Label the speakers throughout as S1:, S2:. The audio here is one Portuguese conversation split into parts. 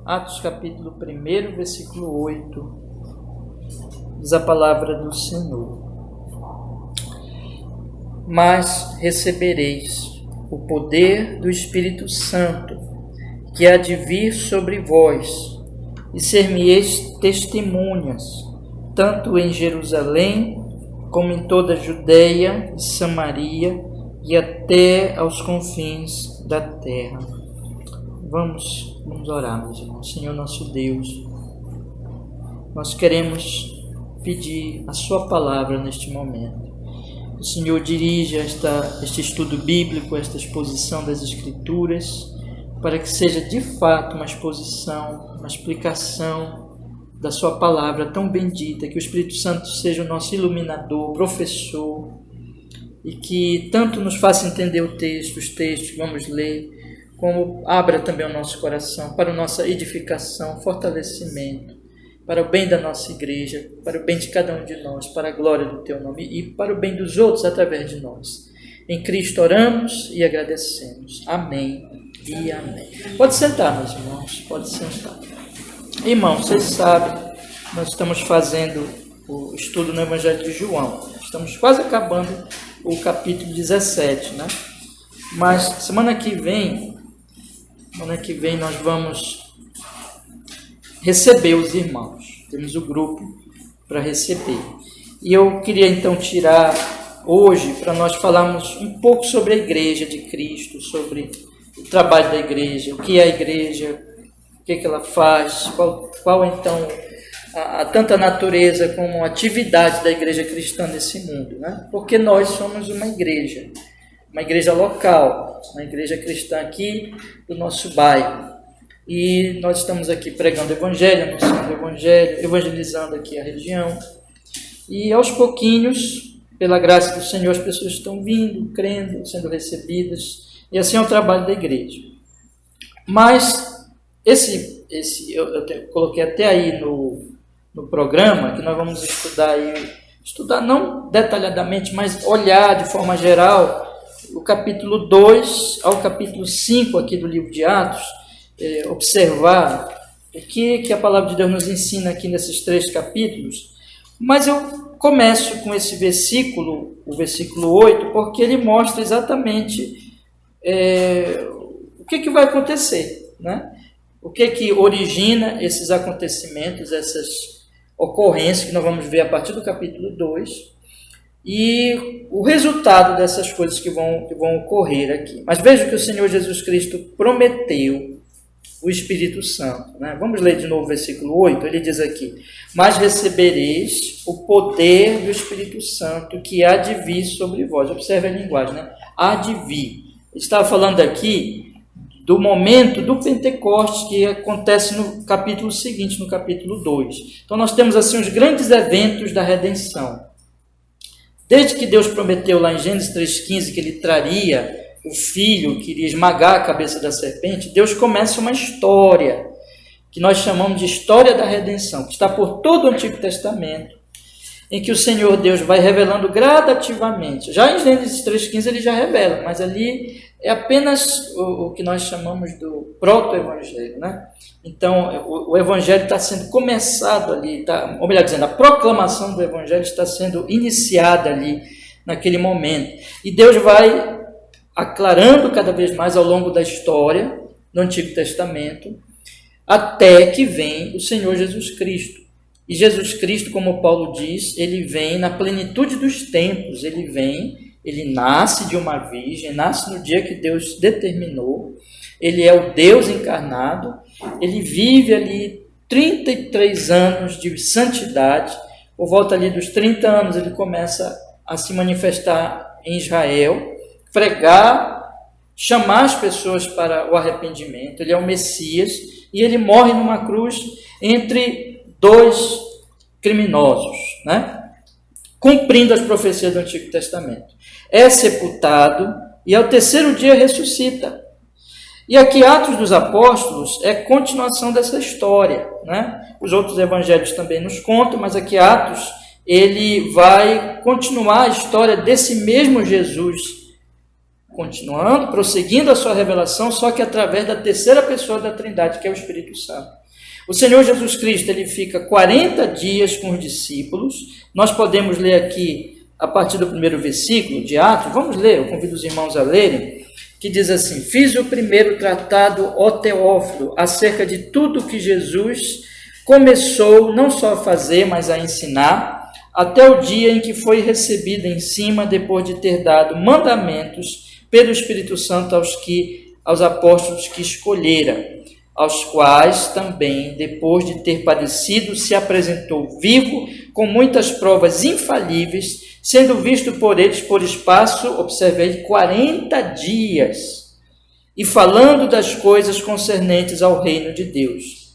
S1: Atos capítulo 1, versículo 8, diz a palavra do Senhor: Mas recebereis o poder do Espírito Santo, que há de vir sobre vós, e ser-me-eis testemunhas, tanto em Jerusalém, como em toda a Judeia e Samaria, e até aos confins da terra. Vamos orar, meus irmãos. Senhor nosso Deus, nós queremos pedir a sua palavra neste momento. O Senhor dirija este estudo bíblico, esta exposição das Escrituras, para que seja de fato uma exposição, uma explicação da sua palavra tão bendita, que o Espírito Santo seja o nosso iluminador, professor, e que tanto nos faça entender o texto, os textos que vamos ler, como abra também o nosso coração para a nossa edificação, fortalecimento, para o bem da nossa igreja, para o bem de cada um de nós, para a glória do Teu nome e para o bem dos outros através de nós. Em Cristo oramos e agradecemos. Amém e amém. Pode sentar, meus irmãos, pode sentar. Irmãos, vocês sabem, nós estamos fazendo o estudo no Evangelho de João. Estamos quase acabando o capítulo 17, né? Mas semana que vem nós vamos receber os irmãos. Temos o grupo para receber. E eu queria então tirar hoje para nós falarmos um pouco sobre a igreja de Cristo, sobre o trabalho da igreja, o que é a igreja, o que ela faz, qual então tanto a natureza como a atividade da igreja cristã nesse mundo, né? Porque nós somos uma igreja local, uma igreja cristã aqui do nosso bairro. E nós estamos aqui pregando o Evangelho, anunciando o Evangelho, evangelizando aqui a região. E aos pouquinhos, pela graça do Senhor, as pessoas estão vindo, crendo, sendo recebidas. E assim é o trabalho da igreja. Mas eu coloquei até aí no programa, que nós vamos estudar não detalhadamente, mas olhar de forma geral o capítulo 2 ao capítulo 5 aqui do livro de Atos, observar o que a palavra de Deus nos ensina aqui nesses 3 capítulos. Mas eu começo com esse versículo, o versículo 8, porque ele mostra exatamente o que vai acontecer, né? O que origina esses acontecimentos, essas ocorrências que nós vamos ver a partir do capítulo 2, e o resultado dessas coisas que vão ocorrer aqui. Mas veja que o Senhor Jesus Cristo prometeu o Espírito Santo, né? Vamos ler de novo o versículo 8, ele diz aqui: Mas recebereis o poder do Espírito Santo que há de vir sobre vós. Observe a linguagem, né? Há de vir. Ele estava falando aqui do momento do Pentecostes, que acontece no capítulo seguinte, no capítulo 2. Então nós temos assim os grandes eventos da redenção. Desde que Deus prometeu lá em Gênesis 3,15 que ele traria o filho que iria esmagar a cabeça da serpente, Deus começa uma história que nós chamamos de história da redenção, que está por todo o Antigo Testamento, em que o Senhor Deus vai revelando gradativamente. Já em Gênesis 3,15 ele já revela, mas ali é apenas o que nós chamamos do proto-evangelho, né? Então, o evangelho está sendo começado ali, ou melhor dizendo, a proclamação do evangelho está sendo iniciada ali, naquele momento. E Deus vai aclarando cada vez mais ao longo da história do Antigo Testamento, até que vem o Senhor Jesus Cristo. E Jesus Cristo, como Paulo diz, ele vem na plenitude dos tempos, ele nasce de uma virgem, nasce no dia que Deus determinou, ele é o Deus encarnado, ele vive ali 33 anos de santidade, por volta ali dos 30 anos ele começa a se manifestar em Israel, pregar, chamar as pessoas para o arrependimento, ele é o Messias, e ele morre numa cruz entre 2 criminosos, né? Cumprindo as profecias do Antigo Testamento. É sepultado e ao 3º dia ressuscita. E aqui Atos dos Apóstolos é continuação dessa história, né? Os outros evangelhos também nos contam, mas aqui Atos, ele vai continuar a história desse mesmo Jesus, continuando, prosseguindo a sua revelação, só que através da terceira pessoa da Trindade, que é o Espírito Santo. O Senhor Jesus Cristo, ele fica 40 dias com os discípulos. Nós podemos ler aqui, a partir do primeiro versículo de Atos, vamos ler, eu convido os irmãos a lerem, que diz assim: fiz o primeiro tratado, ó Teófilo, acerca de tudo que Jesus começou não só a fazer, mas a ensinar, até o dia em que foi recebido em cima, depois de ter dado mandamentos pelo Espírito Santo aos apóstolos que escolhera, aos quais também, depois de ter padecido, se apresentou vivo, com muitas provas infalíveis, sendo visto por eles por espaço, observei, 40 dias, e falando das coisas concernentes ao reino de Deus.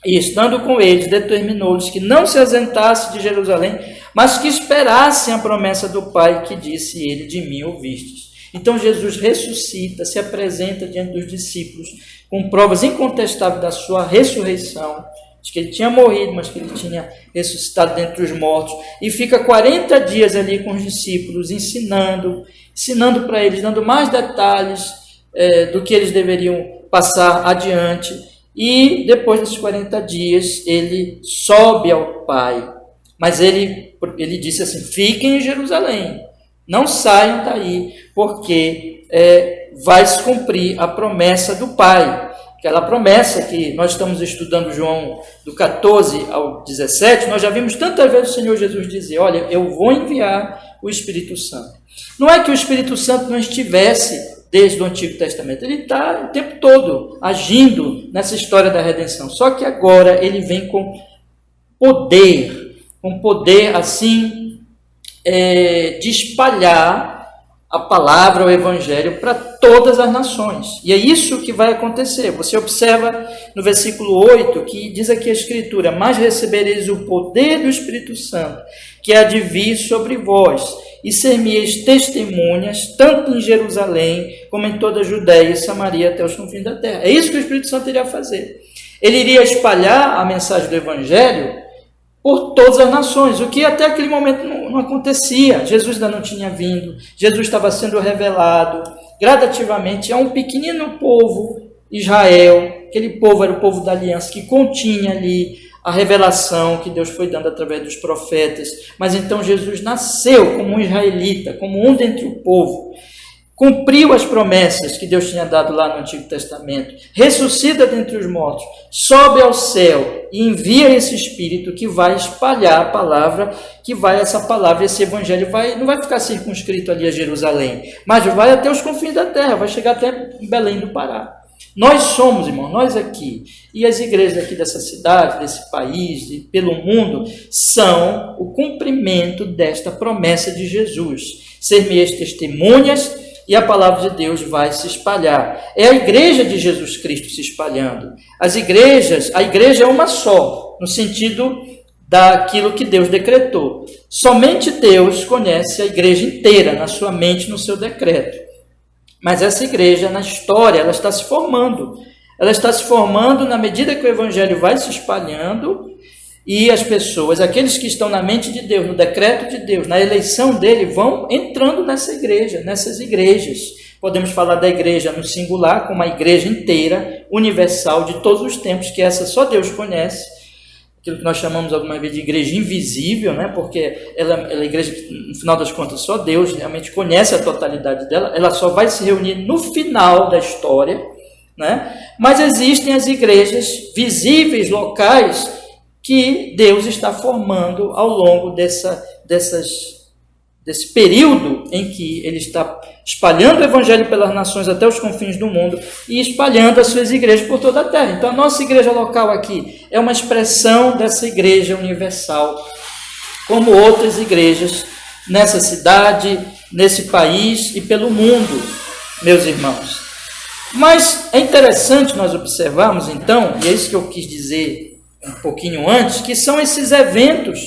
S1: E estando com eles, determinou-lhes que não se ausentasse de Jerusalém, mas que esperassem a promessa do Pai, que disse ele: de mim ouvistes. Então Jesus ressuscita, se apresenta diante dos discípulos, com provas incontestáveis da sua ressurreição, de que ele tinha morrido, mas que ele tinha ressuscitado dentre os mortos, e fica 40 dias ali com os discípulos, ensinando para eles, dando mais detalhes do que eles deveriam passar adiante, e depois desses 40 dias ele sobe ao Pai, mas ele disse assim: fiquem em Jerusalém, não saiam daí, porque vai se cumprir a promessa do Pai. Aquela promessa que nós estamos estudando, João, do 14 ao 17, nós já vimos tantas vezes o Senhor Jesus dizer: olha, eu vou enviar o Espírito Santo. Não é que o Espírito Santo não estivesse desde o Antigo Testamento, ele está o tempo todo agindo nessa história da redenção, só que agora ele vem com poder assim, de espalhar a palavra, o Evangelho, para todas as nações. E é isso que vai acontecer. Você observa no versículo 8, que diz aqui a Escritura: mas recebereis o poder do Espírito Santo, que há de vir sobre vós, e ser-me-eis testemunhas, tanto em Jerusalém, como em toda a Judéia e Samaria, até os confins da terra. É isso que o Espírito Santo iria fazer. Ele iria espalhar a mensagem do Evangelho por todas as nações, o que até aquele momento não acontecia. Jesus ainda não tinha vindo, Jesus estava sendo revelado gradativamente a um pequenino povo, Israel. Aquele povo era o povo da aliança, que continha ali a revelação que Deus foi dando através dos profetas. Mas então Jesus nasceu como um israelita, como um dentre o povo, cumpriu as promessas que Deus tinha dado lá no Antigo Testamento, ressuscita dentre os mortos, sobe ao céu e envia esse Espírito que vai espalhar a palavra, essa palavra, esse Evangelho não vai ficar circunscrito ali a Jerusalém, mas vai até os confins da terra, vai chegar até Belém do Pará. Nós somos, irmão, nós aqui, e as igrejas aqui dessa cidade, desse país, e pelo mundo, são o cumprimento desta promessa de Jesus. Ser-me-eis testemunhas, e a palavra de Deus vai se espalhar. É a igreja de Jesus Cristo se espalhando. A igreja é uma só, no sentido daquilo que Deus decretou. Somente Deus conhece a igreja inteira, na sua mente, no seu decreto. Mas essa igreja, na história, ela está se formando. Ela está se formando na medida que o Evangelho vai se espalhando, e as pessoas, aqueles que estão na mente de Deus, no decreto de Deus, na eleição dele, vão entrando nessas igrejas. Podemos falar da igreja no singular, como a igreja inteira, universal, de todos os tempos, que essa só Deus conhece. Aquilo que nós chamamos alguma vez de igreja invisível, né? Porque ela é a igreja que, no final das contas, só Deus realmente conhece a totalidade dela. Ela só vai se reunir no final da história, né? Mas existem as igrejas visíveis, locais, que Deus está formando ao longo desse período em que Ele está espalhando o Evangelho pelas nações até os confins do mundo e espalhando as suas igrejas por toda a terra. Então a nossa igreja local aqui é uma expressão dessa igreja universal, como outras igrejas nessa cidade, nesse país e pelo mundo, meus irmãos. Mas é interessante nós observarmos então, e é isso que eu quis dizer um pouquinho antes, que são esses eventos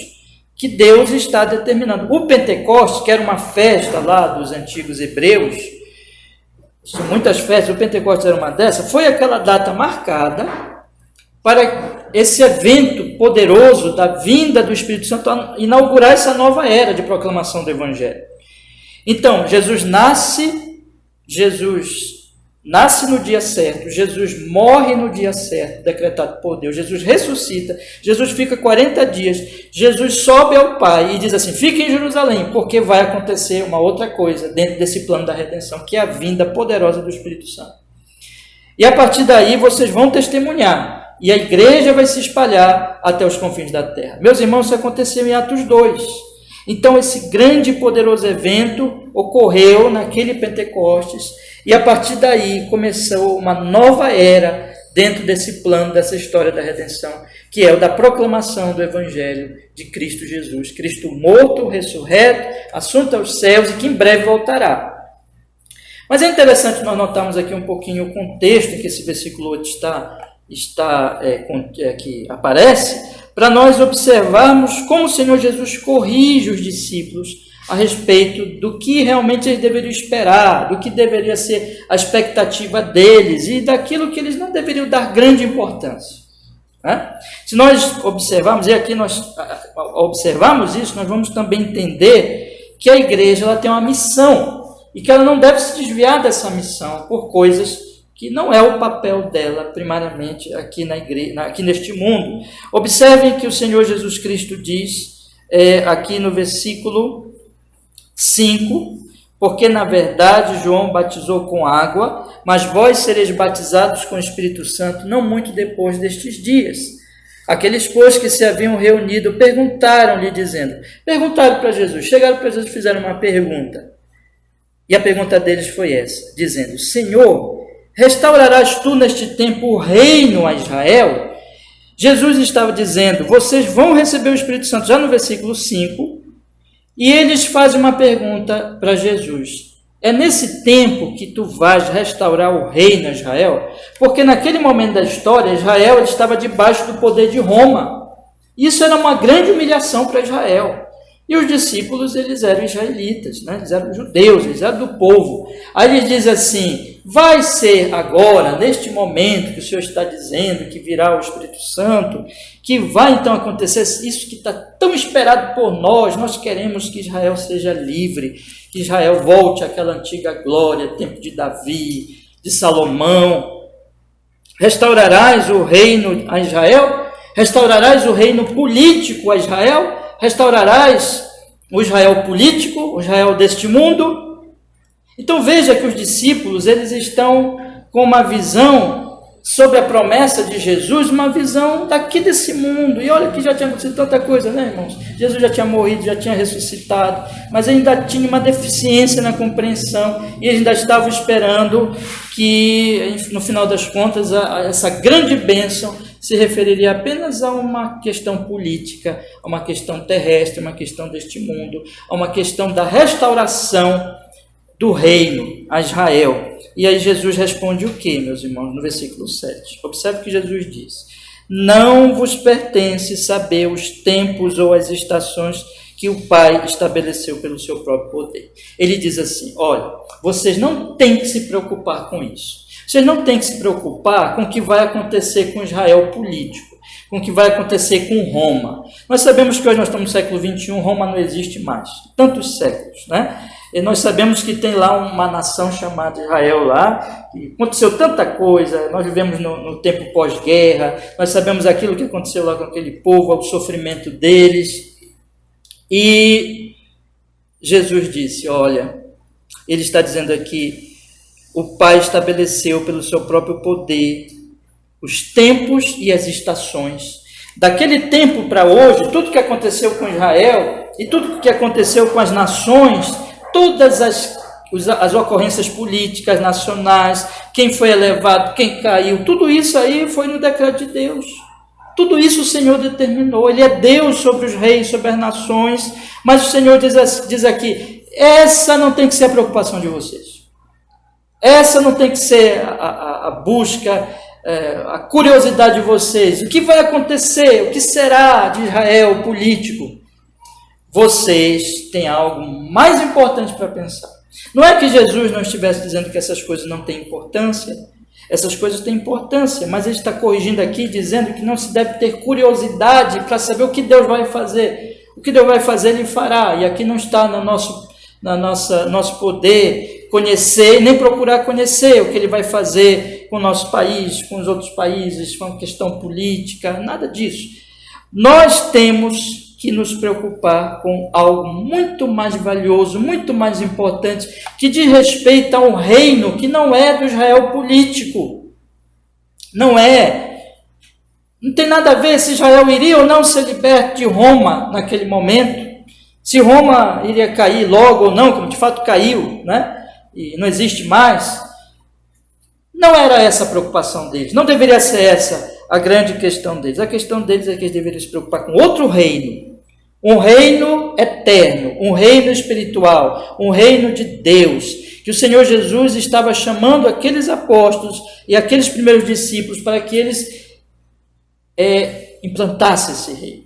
S1: que Deus está determinando. O Pentecostes, que era uma festa lá dos antigos hebreus, são muitas festas, o Pentecostes era uma dessas, foi aquela data marcada para esse evento poderoso da vinda do Espírito Santo inaugurar essa nova era de proclamação do Evangelho. Então, Jesus nasce, Jesus nasce no dia certo, Jesus morre no dia certo, decretado por Deus, Jesus ressuscita, Jesus fica 40 dias, Jesus sobe ao Pai e diz assim, fique em Jerusalém, porque vai acontecer uma outra coisa dentro desse plano da redenção, que é a vinda poderosa do Espírito Santo. E a partir daí vocês vão testemunhar, e a igreja vai se espalhar até os confins da terra. Meus irmãos, isso aconteceu em Atos 2. Então esse grande e poderoso evento ocorreu naquele Pentecostes, e a partir daí começou uma nova era dentro desse plano, dessa história da redenção, que é o da proclamação do Evangelho de Cristo Jesus. Cristo morto, ressurreto, assunto aos céus e que em breve voltará. Mas é interessante nós notarmos aqui um pouquinho o contexto em que esse versículo 8 que aparece, para nós observarmos como o Senhor Jesus corrige os discípulos a respeito do que realmente eles deveriam esperar, do que deveria ser a expectativa deles e daquilo que eles não deveriam dar grande importância. Se nós observarmos, e aqui nós observarmos isso, nós vamos também entender que a igreja ela tem uma missão e que ela não deve se desviar dessa missão por coisas que não é o papel dela primariamente aqui na igreja, aqui neste mundo. Observem que o Senhor Jesus Cristo diz aqui no versículo 5, porque na verdade João batizou com água, mas vós sereis batizados com o Espírito Santo não muito depois destes dias. Aqueles, pois, que se haviam reunido perguntaram-lhe, perguntaram para Jesus, chegaram para Jesus e fizeram uma pergunta. E a pergunta deles foi essa, dizendo, Senhor, restaurarás tu neste tempo o reino a Israel? Jesus estava dizendo, vocês vão receber o Espírito Santo, já no versículo 5, e eles fazem uma pergunta para Jesus. É nesse tempo que tu vais restaurar o reino a Israel? Porque naquele momento da história, Israel estava debaixo do poder de Roma. Isso era uma grande humilhação para Israel. E os discípulos, eles eram israelitas, né? Eles eram judeus, eles eram do povo. Aí ele diz assim, vai ser agora, neste momento que o Senhor está dizendo que virá o Espírito Santo, que vai então acontecer isso que está tão esperado por nós queremos que Israel seja livre, que Israel volte àquela antiga glória, tempo de Davi, de Salomão. Restaurarás o reino a Israel? Restaurarás o reino político a Israel? Restaurarás o Israel político, o Israel deste mundo? Então veja que os discípulos, eles estão com uma visão sobre a promessa de Jesus, uma visão daqui desse mundo. E olha que já tinha acontecido tanta coisa, né, irmãos? Jesus já tinha morrido, já tinha ressuscitado, mas ainda tinha uma deficiência na compreensão e eles ainda estavam esperando que, no final das contas, essa grande bênção se referiria apenas a uma questão política, a uma questão terrestre, uma questão deste mundo, a uma questão da restauração do reino a Israel. E aí Jesus responde o que, meus irmãos? No versículo 7. Observe o que Jesus diz. Não vos pertence saber os tempos ou as estações que o Pai estabeleceu pelo seu próprio poder. Ele diz assim, olha, vocês não têm que se preocupar com isso. Vocês não têm que se preocupar com o que vai acontecer com Israel político, com o que vai acontecer com Roma. Nós sabemos que hoje nós estamos no século XXI, Roma não existe mais, tantos séculos, né? E nós sabemos que tem lá uma nação chamada Israel lá, que aconteceu tanta coisa, nós vivemos no tempo pós-guerra, nós sabemos aquilo que aconteceu lá com aquele povo, o sofrimento deles. E Jesus disse, olha, ele está dizendo aqui, o Pai estabeleceu pelo seu próprio poder os tempos e as estações. Daquele tempo para hoje, tudo que aconteceu com Israel e tudo que aconteceu com as nações, todas as ocorrências políticas nacionais, quem foi elevado, quem caiu, tudo isso aí foi no decreto de Deus. Tudo isso o Senhor determinou. Ele é Deus sobre os reis, sobre as nações, mas o Senhor diz aqui, essa não tem que ser a preocupação de vocês. Essa não tem que ser a busca, a curiosidade de vocês. O que vai acontecer? O que será de Israel político? Vocês têm algo mais importante para pensar. Não é que Jesus não estivesse dizendo que essas coisas não têm importância. Essas coisas têm importância, mas ele está corrigindo aqui, dizendo que não se deve ter curiosidade para saber o que Deus vai fazer. O que Deus vai fazer, Ele fará. E aqui não está no nosso poder conhecer, nem procurar conhecer o que ele vai fazer com o nosso país, com os outros países, com a questão política, nada disso. Nós temos que nos preocupar com algo muito mais valioso, muito mais importante, que diz respeito a um reino que não é do Israel político. Não é. Não tem nada a ver se Israel iria ou não ser liberto de Roma naquele momento, se Roma iria cair logo ou não, como de fato caiu, né? E não existe mais. Não era essa a preocupação deles, não deveria ser essa a grande questão deles. A questão deles é que eles deveriam se preocupar com outro reino, um reino eterno, um reino espiritual, um reino de Deus, que o Senhor Jesus estava chamando aqueles apóstolos e aqueles primeiros discípulos para que eles implantassem esse reino.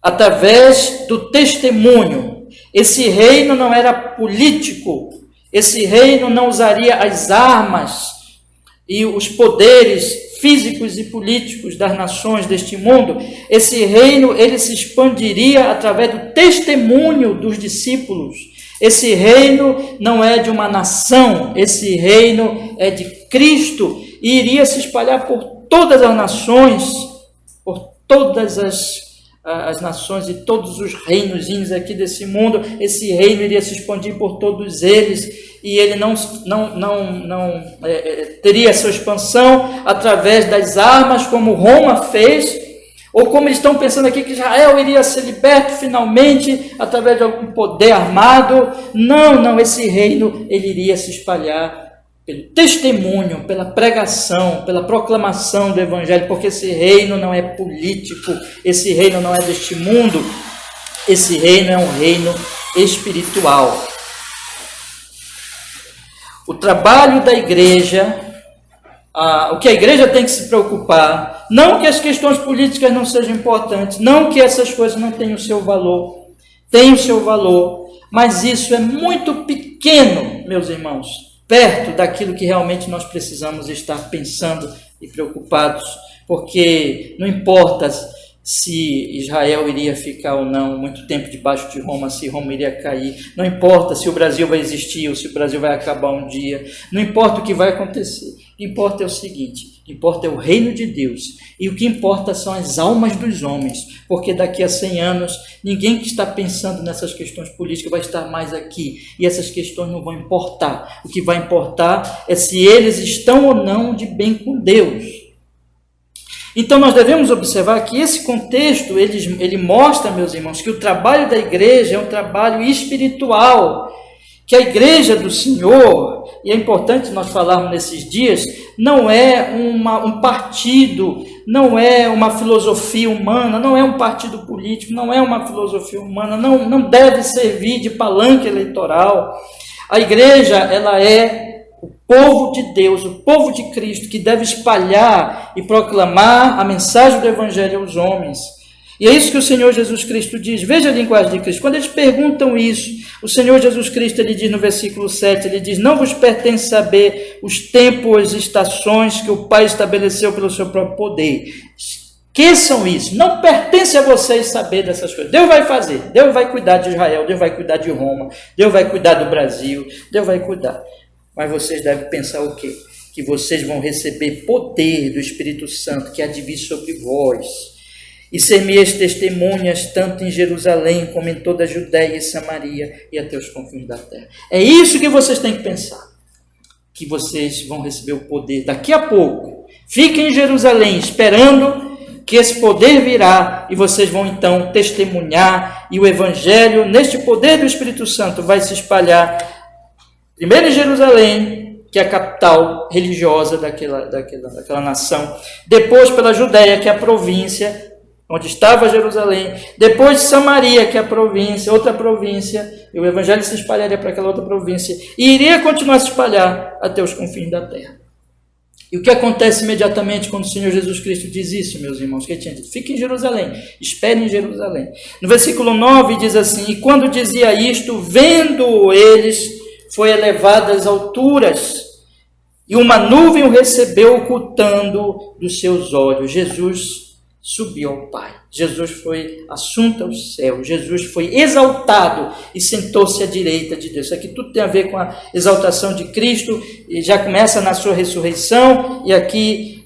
S1: Através do testemunho. Esse reino não era político, esse reino não usaria as armas e os poderes físicos e políticos das nações deste mundo. Esse reino, ele se expandiria através do testemunho dos discípulos. Esse reino não é de uma nação, esse reino é de Cristo e iria se espalhar por todas as nações, por todas as nações e todos os reinozinhos aqui desse mundo. Esse reino iria se expandir por todos eles e ele não teria sua expansão através das armas como Roma fez, ou como eles estão pensando aqui que Israel iria ser liberto finalmente através de algum poder armado. Não, esse reino ele iria se espalhar pelo testemunho, pela pregação, pela proclamação do Evangelho, porque esse reino não é político, esse reino não é deste mundo, esse reino é um reino espiritual. O trabalho da igreja, o que a igreja tem que se preocupar, não que as questões políticas não sejam importantes, não que essas coisas não tenham o seu valor, tem o seu valor, mas isso é muito pequeno, meus irmãos, perto daquilo que realmente nós precisamos estar pensando e preocupados, porque não importa se Israel iria ficar ou não muito tempo debaixo de Roma, se Roma iria cair, não importa se o Brasil vai existir ou se o Brasil vai acabar um dia, não importa o que vai acontecer, o que importa é o seguinte, o que importa é o reino de Deus, e o que importa são as almas dos homens, porque daqui a 100 anos, ninguém que está pensando nessas questões políticas vai estar mais aqui, e essas questões não vão importar, o que vai importar é se eles estão ou não de bem com Deus. Então nós devemos observar que esse contexto, ele mostra, meus irmãos, que o trabalho da igreja é um trabalho espiritual, que a igreja do Senhor, e é importante nós falarmos nesses dias, não é um partido, não é uma filosofia humana, não é um partido político, não é uma filosofia humana, não deve servir de palanque eleitoral. A igreja, ela é o povo de Deus, o povo de Cristo, que deve espalhar e proclamar a mensagem do Evangelho aos homens. E é isso que o Senhor Jesus Cristo diz. Veja a linguagem de Cristo. Quando eles perguntam isso, o Senhor Jesus Cristo, ele diz no versículo 7, ele diz: não vos pertence saber os tempos e estações que o Pai estabeleceu pelo seu próprio poder. Esqueçam isso. Não pertence a vocês saber dessas coisas. Deus vai fazer. Deus vai cuidar de Israel. Deus vai cuidar de Roma. Deus vai cuidar do Brasil. Deus vai cuidar. Mas vocês devem pensar o quê? Que vocês vão receber poder do Espírito Santo que há de vir sobre vós. E ser-me-eis testemunhas tanto em Jerusalém como em toda a Judéia e Samaria e até os confins da terra. É isso que vocês têm que pensar. Que vocês vão receber o poder daqui a pouco. Fiquem em Jerusalém esperando que esse poder virá e vocês vão então testemunhar. E o Evangelho, neste poder do Espírito Santo, vai se espalhar primeiro em Jerusalém, que é a capital religiosa daquela nação. Depois pela Judéia, que é a província onde estava Jerusalém. Depois Samaria, que é a província, outra província. E o evangelho se espalharia para aquela outra província. E iria continuar a se espalhar até os confins da terra. E o que acontece imediatamente quando o Senhor Jesus Cristo diz isso, meus irmãos? Que ele tinha dito: fique em Jerusalém, espere em Jerusalém. No versículo 9 diz assim: e quando dizia isto, vendo eles, foi elevado às alturas, e uma nuvem o recebeu, ocultando dos seus olhos. Jesus subiu ao Pai. Jesus foi assunto ao céu, Jesus foi exaltado e sentou-se à direita de Deus. Isso aqui tudo tem a ver com a exaltação de Cristo, e já começa na sua ressurreição, e aqui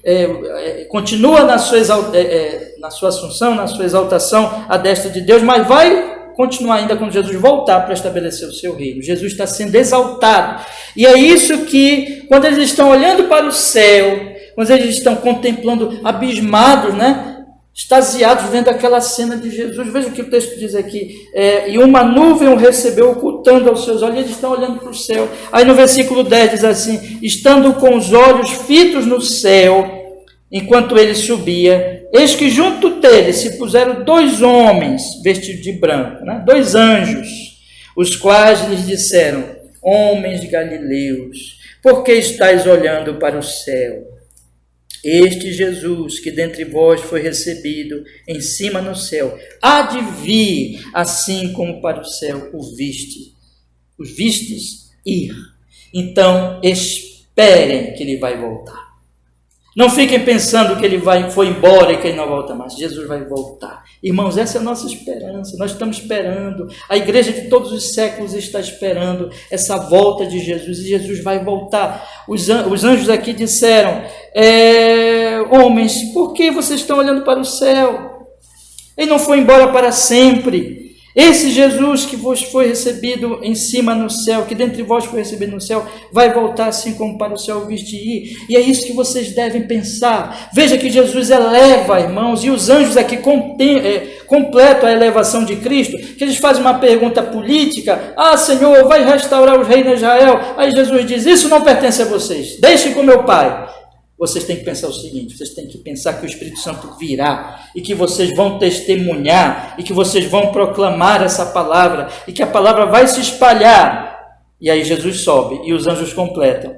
S1: continua na sua assunção, na sua exaltação à destra de Deus, mas vai continuar ainda quando Jesus voltar para estabelecer o seu reino. Jesus está sendo exaltado, e é isso que, quando eles estão olhando para o céu, quando eles estão contemplando, abismados, né? Extasiados, vendo aquela cena de Jesus. Veja o que o texto diz aqui. E uma nuvem o recebeu, ocultando aos seus olhos. Eles estão olhando para o céu. Aí no versículo 10 diz assim: estando com os olhos fitos no céu, enquanto ele subia, eis que junto dele se puseram 2 homens vestidos de branco, né? 2 anjos, os quais lhes disseram: homens galileus, por que estáis olhando para o céu? Este Jesus, que dentre vós foi recebido em cima no céu, há de vir, assim como para o céu os vistes ir. Então, esperem que ele vai voltar. Não fiquem pensando que ele foi embora e que ele não volta mais. Jesus vai voltar. Irmãos, essa é a nossa esperança. Nós estamos esperando. A igreja de todos os séculos está esperando essa volta de Jesus. E Jesus vai voltar. Os anjos aqui disseram: homens, por que vocês estão olhando para o céu? Ele não foi embora para sempre. Esse Jesus que vos foi recebido em cima no céu, que dentre vós foi recebido no céu, vai voltar assim como para o céu viste ir. E é isso que vocês devem pensar. Veja que Jesus eleva, irmãos, e os anjos aqui completam a elevação de Cristo, que eles fazem uma pergunta política: Senhor, vai restaurar os reinos de Israel? Aí Jesus diz: isso não pertence a vocês, deixem com meu Pai. Vocês têm que pensar o seguinte: vocês têm que pensar que o Espírito Santo virá e que vocês vão testemunhar e que vocês vão proclamar essa palavra e que a palavra vai se espalhar. E aí Jesus sobe e os anjos completam,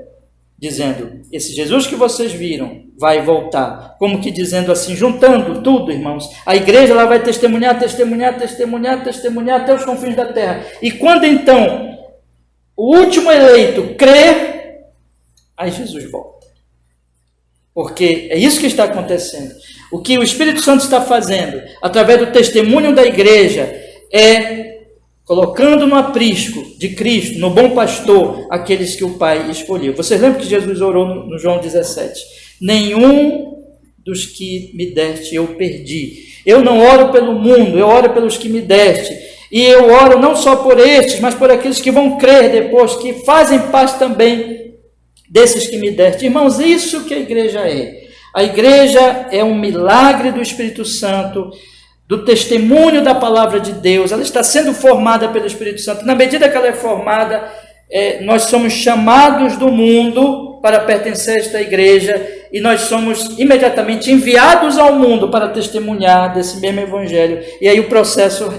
S1: dizendo: esse Jesus que vocês viram vai voltar. Como que dizendo assim, juntando tudo, irmãos. A igreja ela vai testemunhar até os confins da terra. E quando então o último eleito crer, aí Jesus volta. Porque é isso que está acontecendo. O que o Espírito Santo está fazendo, através do testemunho da igreja, é colocando no aprisco de Cristo, no bom pastor, aqueles que o Pai escolheu. Vocês lembram que Jesus orou no João 17? Nenhum dos que me deste eu perdi. Eu não oro pelo mundo, eu oro pelos que me deste. E eu oro não só por estes, mas por aqueles que vão crer depois, que fazem parte também desses que me deste. Irmãos, isso que a igreja é. A igreja é um milagre do Espírito Santo, do testemunho da palavra de Deus. Ela está sendo formada pelo Espírito Santo. Na medida que ela é formada, nós somos chamados do mundo para pertencer a esta igreja e nós somos imediatamente enviados ao mundo para testemunhar desse mesmo evangelho. E aí o processo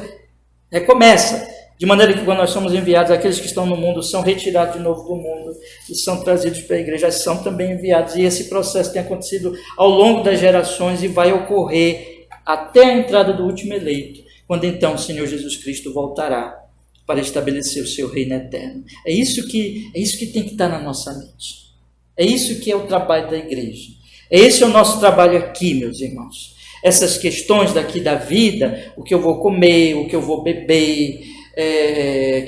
S1: recomeça. De maneira que quando nós somos enviados, aqueles que estão no mundo são retirados de novo do mundo e são trazidos para a igreja, são também enviados. E esse processo tem acontecido ao longo das gerações e vai ocorrer até a entrada do último eleito, quando então o Senhor Jesus Cristo voltará para estabelecer o seu reino eterno. É isso que tem que estar na nossa mente. É isso que é o trabalho da igreja. Esse é o nosso trabalho aqui, meus irmãos. Essas questões daqui da vida, o que eu vou comer, o que eu vou beber,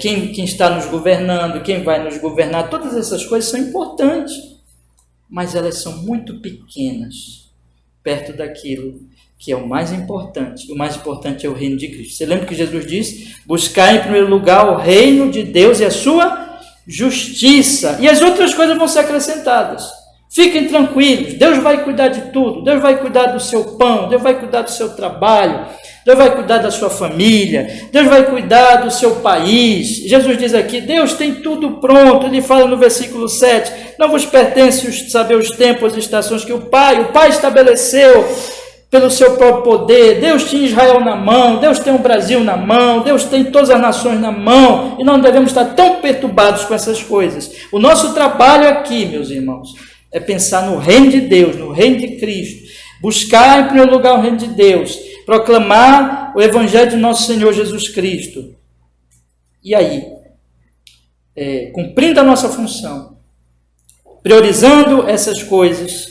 S1: quem está nos governando, quem vai nos governar, todas essas coisas são importantes, mas elas são muito pequenas perto daquilo que é o mais importante. O mais importante é o reino de Cristo. Você lembra que Jesus disse: buscar em primeiro lugar o reino de Deus e a sua justiça, e as outras coisas vão ser acrescentadas. Fiquem tranquilos, Deus vai cuidar de tudo. Deus vai cuidar do seu pão, Deus vai cuidar do seu trabalho, Deus vai cuidar da sua família, Deus vai cuidar do seu país. Jesus diz aqui: Deus tem tudo pronto. Ele fala no versículo 7, não vos pertence saber os tempos e estações que o Pai estabeleceu pelo seu próprio poder. Deus tinha Israel na mão, Deus tem o Brasil na mão, Deus tem todas as nações na mão, e não devemos estar tão perturbados com essas coisas. O nosso trabalho aqui, meus irmãos, é pensar no reino de Deus, no reino de Cristo, buscar em primeiro lugar o reino de Deus, proclamar o evangelho de nosso Senhor Jesus Cristo. E aí, cumprindo a nossa função, priorizando essas coisas,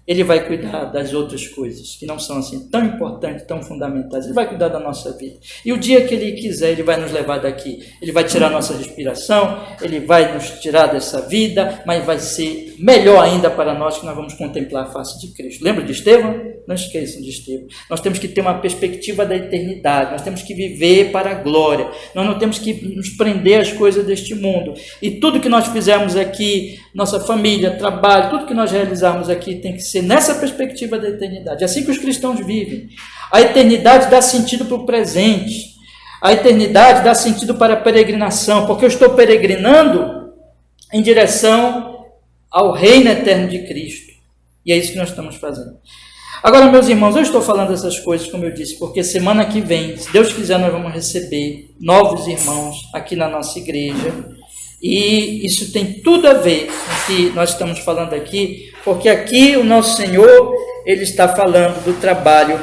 S1: Ele vai cuidar das outras coisas, que não são assim tão importantes, tão fundamentais. Ele vai cuidar da nossa vida. E o dia que Ele quiser, Ele vai nos levar daqui. Ele vai tirar nossa respiração, Ele vai nos tirar dessa vida, mas vai ser melhor ainda para nós, que nós vamos contemplar a face de Cristo. Lembra de Estevão? Não esqueçam de Estevão. Nós temos que ter uma perspectiva da eternidade, nós temos que viver para a glória. Nós não temos que nos prender às coisas deste mundo. E tudo que nós fizermos aqui, nossa família, trabalho, tudo que nós realizarmos aqui tem que ser nessa perspectiva da eternidade. É assim que os cristãos vivem. A eternidade dá sentido para o presente. A eternidade dá sentido para a peregrinação, porque eu estou peregrinando em direção ao reino eterno de Cristo. E é isso que nós estamos fazendo. Agora, meus irmãos, eu estou falando essas coisas, como eu disse, porque semana que vem, se Deus quiser, nós vamos receber novos irmãos aqui na nossa igreja. E isso tem tudo a ver com o que nós estamos falando aqui, porque aqui o nosso Senhor, Ele está falando do trabalho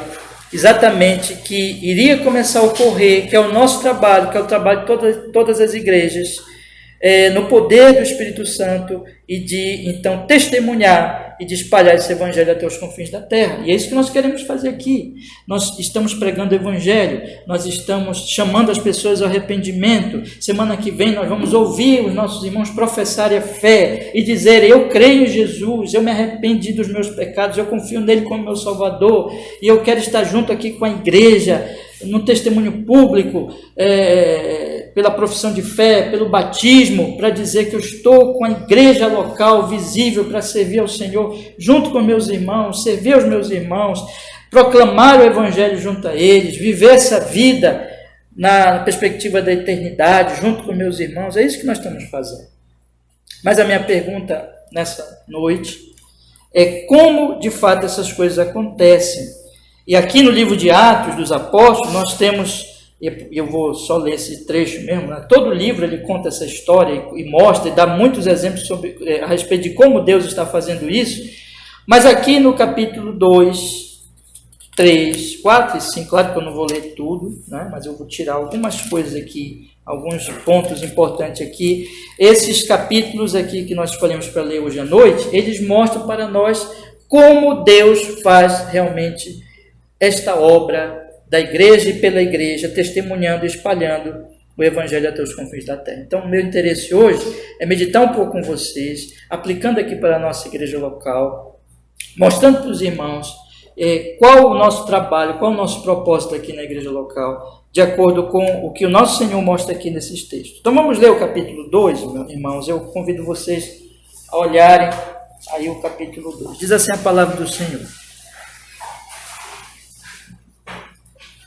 S1: exatamente que iria começar a ocorrer, que é o nosso trabalho, que é o trabalho de todas as igrejas, no poder do Espírito Santo e de, então, testemunhar e de espalhar esse Evangelho até os confins da terra. E é isso que nós queremos fazer aqui. Nós estamos pregando o Evangelho, nós estamos chamando as pessoas ao arrependimento. Semana que vem nós vamos ouvir os nossos irmãos professarem a fé e dizer: eu creio em Jesus, eu me arrependi dos meus pecados, eu confio nele como meu Salvador, e eu quero estar junto aqui com a igreja, no testemunho público, pela profissão de fé, pelo batismo, para dizer que eu estou com a igreja local, visível, para servir ao Senhor, junto com meus irmãos, servir aos meus irmãos, proclamar o Evangelho junto a eles, viver essa vida na perspectiva da eternidade, junto com meus irmãos. É isso que nós estamos fazendo. Mas a minha pergunta nessa noite é como, de fato, essas coisas acontecem. E aqui no livro de Atos dos Apóstolos, nós temos, eu vou só ler esse trecho mesmo, né? Todo o livro ele conta essa história e mostra, e dá muitos exemplos a respeito de como Deus está fazendo isso, mas aqui no capítulo 2, 3, 4 e 5, claro que eu não vou ler tudo, né? Mas eu vou tirar algumas coisas aqui, alguns pontos importantes aqui. Esses capítulos aqui que nós escolhemos para ler hoje à noite, eles mostram para nós como Deus faz realmente esta obra da igreja e pela igreja, testemunhando e espalhando o Evangelho até os confins da terra. Então, o meu interesse hoje é meditar um pouco com vocês, aplicando aqui para a nossa igreja local, mostrando para os irmãos qual o nosso trabalho, qual o nosso propósito aqui na igreja local, de acordo com o que o nosso Senhor mostra aqui nesses textos. Então, vamos ler o capítulo 2, meus irmãos. Eu convido vocês a olharem aí o capítulo 2. Diz assim a palavra do Senhor: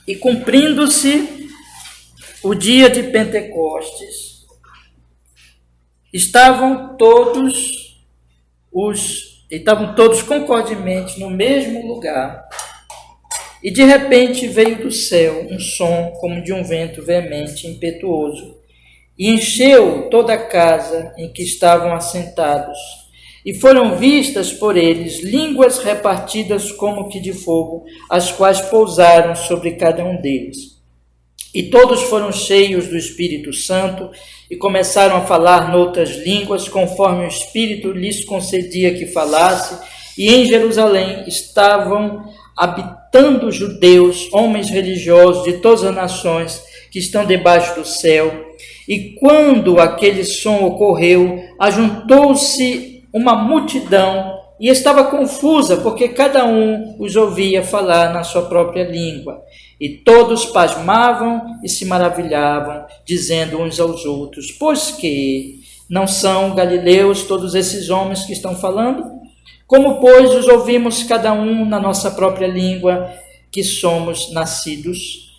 S1: e cumprindo-se o dia de Pentecostes, estavam todos concordemente no mesmo lugar, e de repente veio do céu um som como de um vento veemente e impetuoso, e encheu toda a casa em que estavam assentados, e foram vistas por eles línguas repartidas como que de fogo, as quais pousaram sobre cada um deles. E todos foram cheios do Espírito Santo e começaram a falar noutras línguas, conforme o Espírito lhes concedia que falasse. E em Jerusalém estavam habitando judeus, homens religiosos de todas as nações que estão debaixo do céu. E quando aquele som ocorreu, ajuntou-se uma multidão e estava confusa, porque cada um os ouvia falar na sua própria língua. E todos pasmavam e se maravilhavam, dizendo uns aos outros: pois que não são galileus todos esses homens que estão falando? Como, pois, os ouvimos cada um na nossa própria língua, que somos nascidos?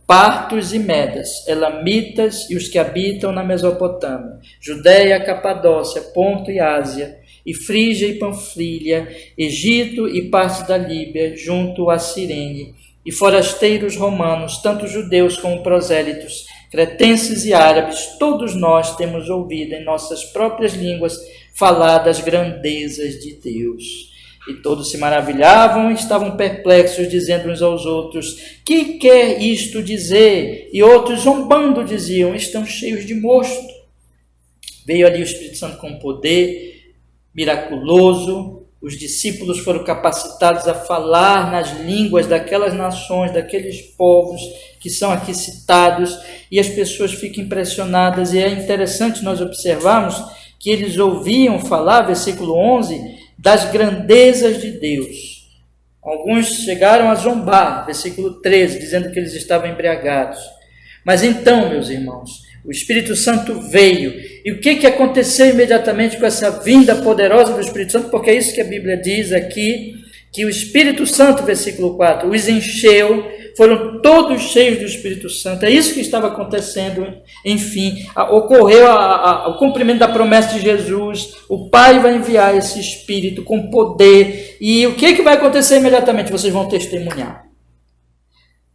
S1: Partos e medas, elamitas e os que habitam na Mesopotâmia, Judéia, Capadócia, Ponto e Ásia, e Frígia e Panfilha, Egito e parte da Líbia, junto a Cirene, e forasteiros romanos, tanto judeus como prosélitos, cretenses e árabes, todos nós temos ouvido em nossas próprias línguas falar das grandezas de Deus. E todos se maravilhavam e estavam perplexos, dizendo uns aos outros: que quer isto dizer? E outros, zombando, diziam: estão cheios de mosto. Veio ali o Espírito Santo com poder, miraculoso. Os discípulos foram capacitados a falar nas línguas daquelas nações, daqueles povos que são aqui citados, e as pessoas ficam impressionadas. E é interessante nós observarmos que eles ouviam falar, versículo 11, das grandezas de Deus. Alguns chegaram a zombar, versículo 13, dizendo que eles estavam embriagados. Mas então, meus irmãos, o Espírito Santo veio. E o que aconteceu imediatamente com essa vinda poderosa do Espírito Santo? Porque é isso que a Bíblia diz aqui, que o Espírito Santo, versículo 4, os encheu, foram todos cheios do Espírito Santo. É isso que estava acontecendo. Enfim, ocorreu o cumprimento da promessa de Jesus. O Pai vai enviar esse Espírito com poder. E o que vai acontecer imediatamente? Vocês vão testemunhar.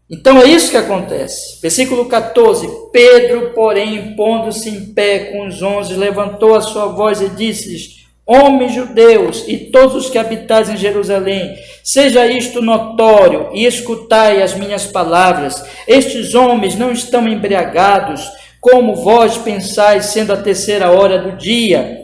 S1: Então é isso que acontece. Versículo 14, Pedro, porém, pondo-se em pé com os 11, levantou a sua voz e disse-lhes: homens judeus e todos os que habitais em Jerusalém, seja isto notório e escutai as minhas palavras. Estes homens não estão embriagados, como vós pensais, sendo a 3ª do dia.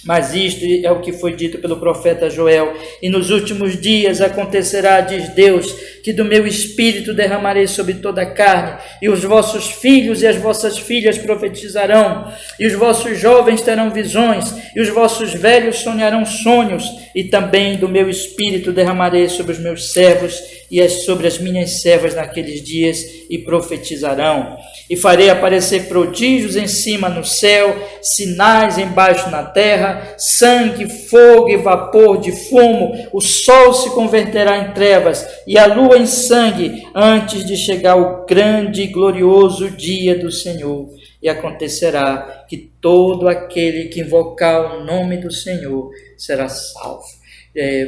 S1: Mas isto é o que foi dito pelo profeta Joel: e nos últimos dias acontecerá, diz Deus, que do meu espírito derramarei sobre toda a carne, e os vossos filhos e as vossas filhas profetizarão, e os vossos jovens terão visões, e os vossos velhos sonharão sonhos, e também do meu espírito derramarei sobre os meus servos e sobre as minhas servas naqueles dias, e profetizarão. E farei aparecer prodígios em cima no céu, sinais embaixo na terra, sangue, fogo e vapor de fumo. O sol se converterá em trevas e a lua em sangue, antes de chegar o grande e glorioso dia do Senhor. E acontecerá que todo aquele que invocar o nome do Senhor será salvo.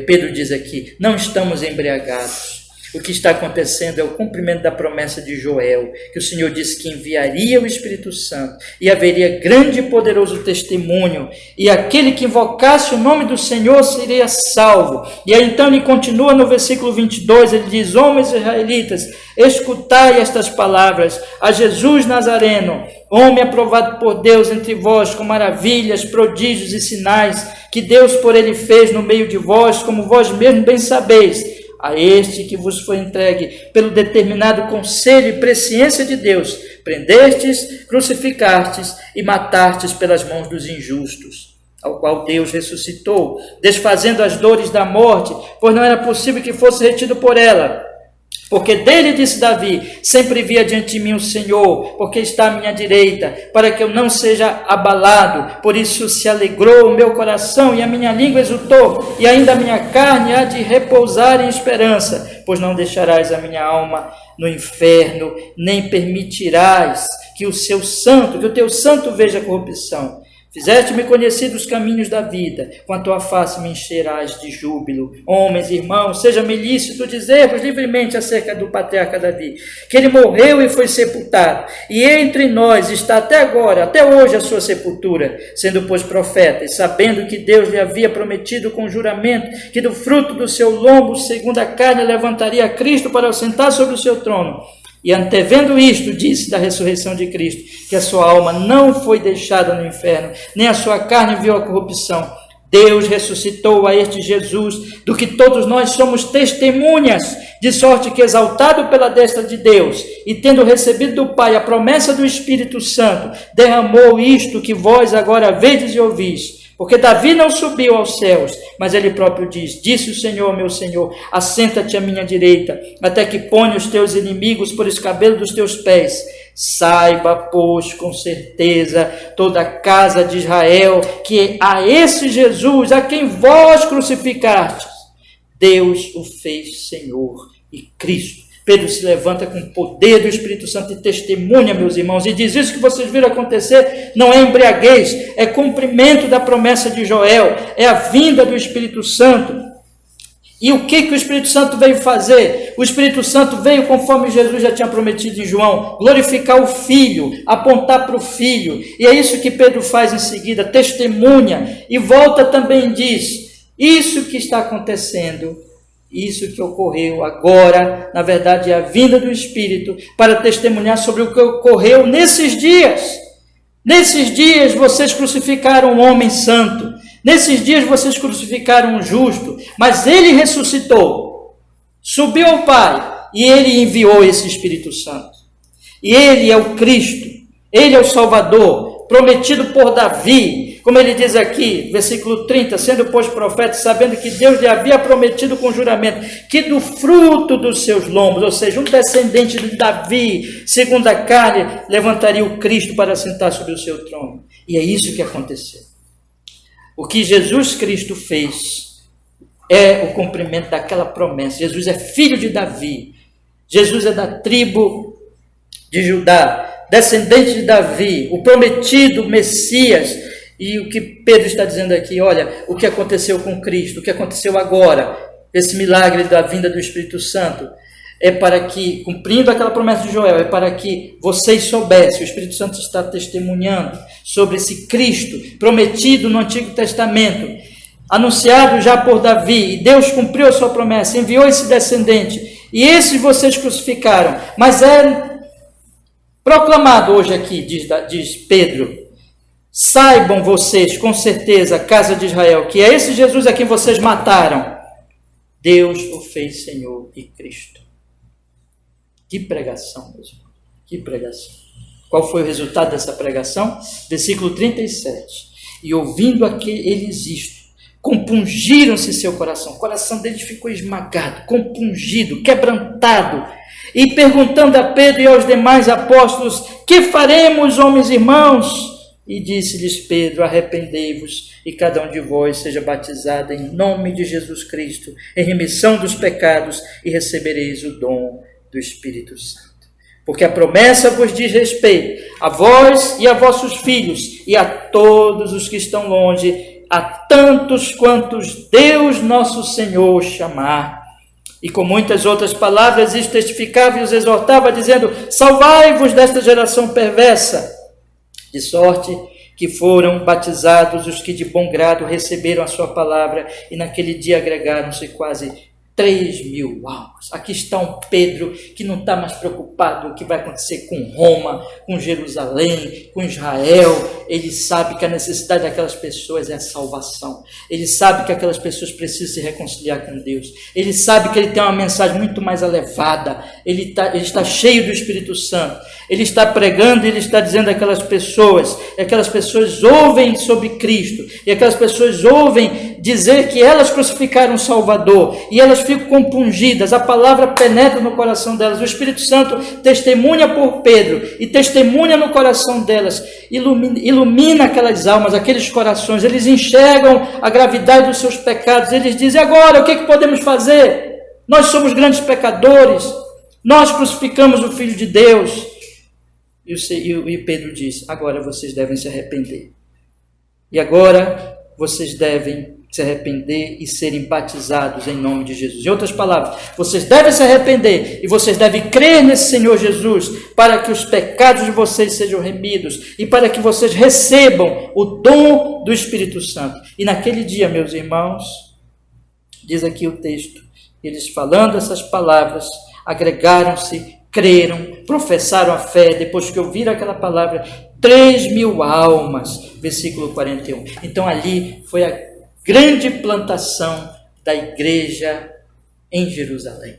S1: Pedro diz aqui: não estamos embriagados. O que está acontecendo é o cumprimento da promessa de Joel, que o Senhor disse que enviaria o Espírito Santo e haveria grande e poderoso testemunho, e aquele que invocasse o nome do Senhor seria salvo. E aí então ele continua no versículo 22, ele diz: homens israelitas, escutai estas palavras: a Jesus Nazareno, homem aprovado por Deus entre vós, com maravilhas, prodígios e sinais, que Deus por ele fez no meio de vós, como vós mesmos bem sabeis. A este que vos foi entregue pelo determinado conselho e presciência de Deus, prendestes, crucificastes e matastes pelas mãos dos injustos, ao qual Deus ressuscitou, desfazendo as dores da morte, pois não era possível que fosse retido por ela. Porque dele disse Davi: sempre vi adiante de mim o Senhor, porque está à minha direita, para que eu não seja abalado. Por isso se alegrou o meu coração e a minha língua exultou, e ainda a minha carne há de repousar em esperança, pois não deixarás a minha alma no inferno, nem permitirás que o teu santo veja corrupção. Fizeste-me conhecer os caminhos da vida, com a tua face me encherás de júbilo. Homens, irmãos, seja-me lícito dizer-vos livremente acerca do patriarca Davi, que ele morreu e foi sepultado, e entre nós está até agora, até hoje, a sua sepultura, sendo, pois, profeta, e sabendo que Deus lhe havia prometido com juramento que do fruto do seu lombo, segundo a carne, levantaria Cristo para assentar sobre o seu trono. E antevendo isto, disse da ressurreição de Cristo, que a sua alma não foi deixada no inferno, nem a sua carne viu a corrupção. Deus ressuscitou a este Jesus, do que todos nós somos testemunhas, de sorte que, exaltado pela destra de Deus, e tendo recebido do Pai a promessa do Espírito Santo, derramou isto que vós agora vedes e ouvis. Porque Davi não subiu aos céus, mas ele próprio diz: disse o Senhor, meu Senhor, assenta-te à minha direita, até que ponha os teus inimigos por escabelo dos teus pés. Saiba, pois, com certeza, toda a casa de Israel, que a esse Jesus, a quem vós crucificastes, Deus o fez Senhor e Cristo. Pedro se levanta com o poder do Espírito Santo e testemunha, meus irmãos, e diz: isso que vocês viram acontecer não é embriaguez, é cumprimento da promessa de Joel, é a vinda do Espírito Santo. E o que o Espírito Santo veio fazer? O Espírito Santo veio, conforme Jesus já tinha prometido em João, glorificar o Filho, apontar para o Filho, e é isso que Pedro faz em seguida, testemunha, e volta também e diz: isso que está acontecendo, isso que ocorreu agora, na verdade, é a vinda do Espírito para testemunhar sobre o que ocorreu nesses dias. Nesses dias vocês crucificaram um homem santo. Nesses dias vocês crucificaram um justo, mas ele ressuscitou, subiu ao Pai, e ele enviou esse Espírito Santo. E ele é o Cristo, ele é o Salvador, prometido por Davi, como ele diz aqui, versículo 30, sendo pois profeta, sabendo que Deus lhe havia prometido com juramento, que do fruto dos seus lombos, ou seja, um descendente de Davi, segundo a carne, levantaria o Cristo para sentar sobre o seu trono. E é isso que aconteceu. O que Jesus Cristo fez é o cumprimento daquela promessa. Jesus é filho de Davi, Jesus é da tribo de Judá, descendente de Davi, o prometido Messias. E o que Pedro está dizendo aqui, olha, o que aconteceu com Cristo, o que aconteceu agora, esse milagre da vinda do Espírito Santo, é para que, cumprindo aquela promessa de Joel, é para que vocês soubessem, o Espírito Santo está testemunhando sobre esse Cristo prometido no Antigo Testamento, anunciado já por Davi, e Deus cumpriu a sua promessa, enviou esse descendente, e esse vocês crucificaram, mas é proclamado hoje aqui, diz Pedro, saibam vocês, com certeza, casa de Israel, que é esse Jesus a quem vocês mataram. Deus o fez Senhor e Cristo. Que pregação, meus irmãos. Que pregação. Qual foi o resultado dessa pregação? Versículo 37. E ouvindo eles isto, compungiram-se seu coração. O coração deles ficou esmagado, compungido, quebrantado. E perguntando a Pedro e aos demais apóstolos, que faremos, homens e irmãos? E disse-lhes Pedro, arrependei-vos, e cada um de vós seja batizado em nome de Jesus Cristo, em remissão dos pecados, e recebereis o dom do Espírito Santo. Porque a promessa vos diz respeito a vós e a vossos filhos, e a todos os que estão longe, a tantos quantos Deus nosso Senhor chamar. E com muitas outras palavras, isto testificava e os exortava, dizendo, salvai-vos desta geração perversa. De sorte que foram batizados os que de bom grado receberam a sua palavra, e naquele dia agregaram-se quase 3.000 almas. Aqui está um Pedro que não está mais preocupado com o que vai acontecer com Roma, com Jerusalém, com Israel. Ele sabe que a necessidade daquelas pessoas é a salvação. Ele sabe que aquelas pessoas precisam se reconciliar com Deus. Ele sabe que ele tem uma mensagem muito mais elevada. Ele está cheio do Espírito Santo. Ele está pregando e ele está dizendo àquelas pessoas, e aquelas pessoas ouvem sobre Cristo, e aquelas pessoas ouvem dizer que elas crucificaram o Salvador, e elas ficam compungidas, a palavra penetra no coração delas, o Espírito Santo testemunha por Pedro, e testemunha no coração delas, ilumina aquelas almas, aqueles corações, eles enxergam a gravidade dos seus pecados, eles dizem, agora o que podemos fazer? Nós somos grandes pecadores, nós crucificamos o Filho de Deus. E Pedro diz, agora vocês devem se arrepender. E agora vocês devem se arrepender e serem batizados em nome de Jesus. Em outras palavras, vocês devem se arrepender e vocês devem crer nesse Senhor Jesus para que os pecados de vocês sejam remidos e para que vocês recebam o dom do Espírito Santo. E naquele dia, meus irmãos, diz aqui o texto, eles falando essas palavras, agregaram-se, creram, professaram a fé, depois que ouviram aquela palavra, 3.000 almas, versículo 41. Então ali foi a grande plantação da igreja em Jerusalém.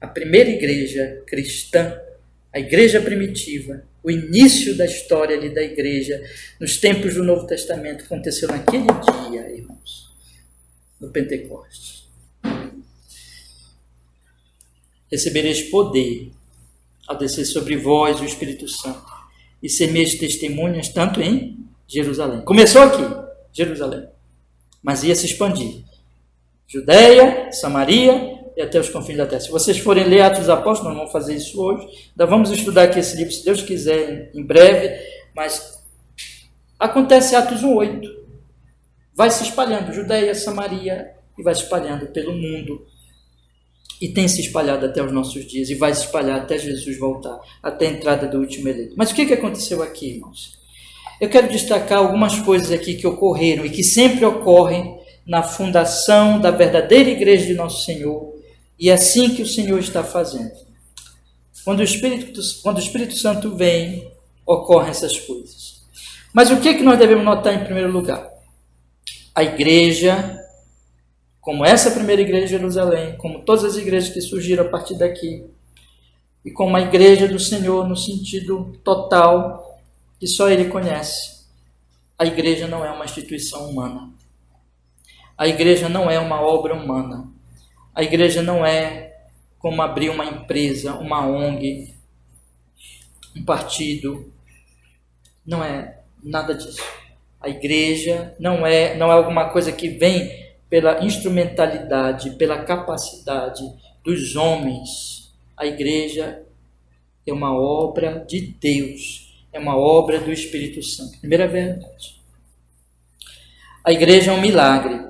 S1: A primeira igreja cristã, a igreja primitiva, o início da história ali da igreja, nos tempos do Novo Testamento, aconteceu naquele dia, irmãos, no Pentecostes. Recebereis poder ao descer sobre vós o Espírito Santo e ser meus testemunhas tanto em Jerusalém. Começou aqui, Jerusalém, mas ia se expandir. Judeia, Samaria e até os confins da terra. Se vocês forem ler Atos dos Apóstolos, nós vamos fazer isso hoje. Ainda vamos estudar aqui esse livro, se Deus quiser, em breve. Mas acontece Atos 1:8. Vai se espalhando, Judeia, Samaria, e vai se espalhando pelo mundo. E tem se espalhado até os nossos dias, e vai se espalhar até Jesus voltar, até a entrada do último eleito. Mas o que aconteceu aqui, irmãos? Eu quero destacar algumas coisas aqui que ocorreram, e que sempre ocorrem na fundação da verdadeira igreja de nosso Senhor, e é assim que o Senhor está fazendo. Quando o Espírito Santo vem, ocorrem essas coisas. Mas o que é que nós devemos notar em primeiro lugar? A igreja, como essa primeira igreja de Jerusalém, como todas as igrejas que surgiram a partir daqui, e como a igreja do Senhor no sentido total, que só Ele conhece, a igreja não é uma instituição humana. A igreja não é uma obra humana. A igreja não é como abrir uma empresa, uma ONG, um partido. Não é nada disso. A igreja não é alguma coisa que vem pela instrumentalidade, pela capacidade dos homens. A igreja é uma obra de Deus, é uma obra do Espírito Santo. Primeira verdade. A igreja é um milagre.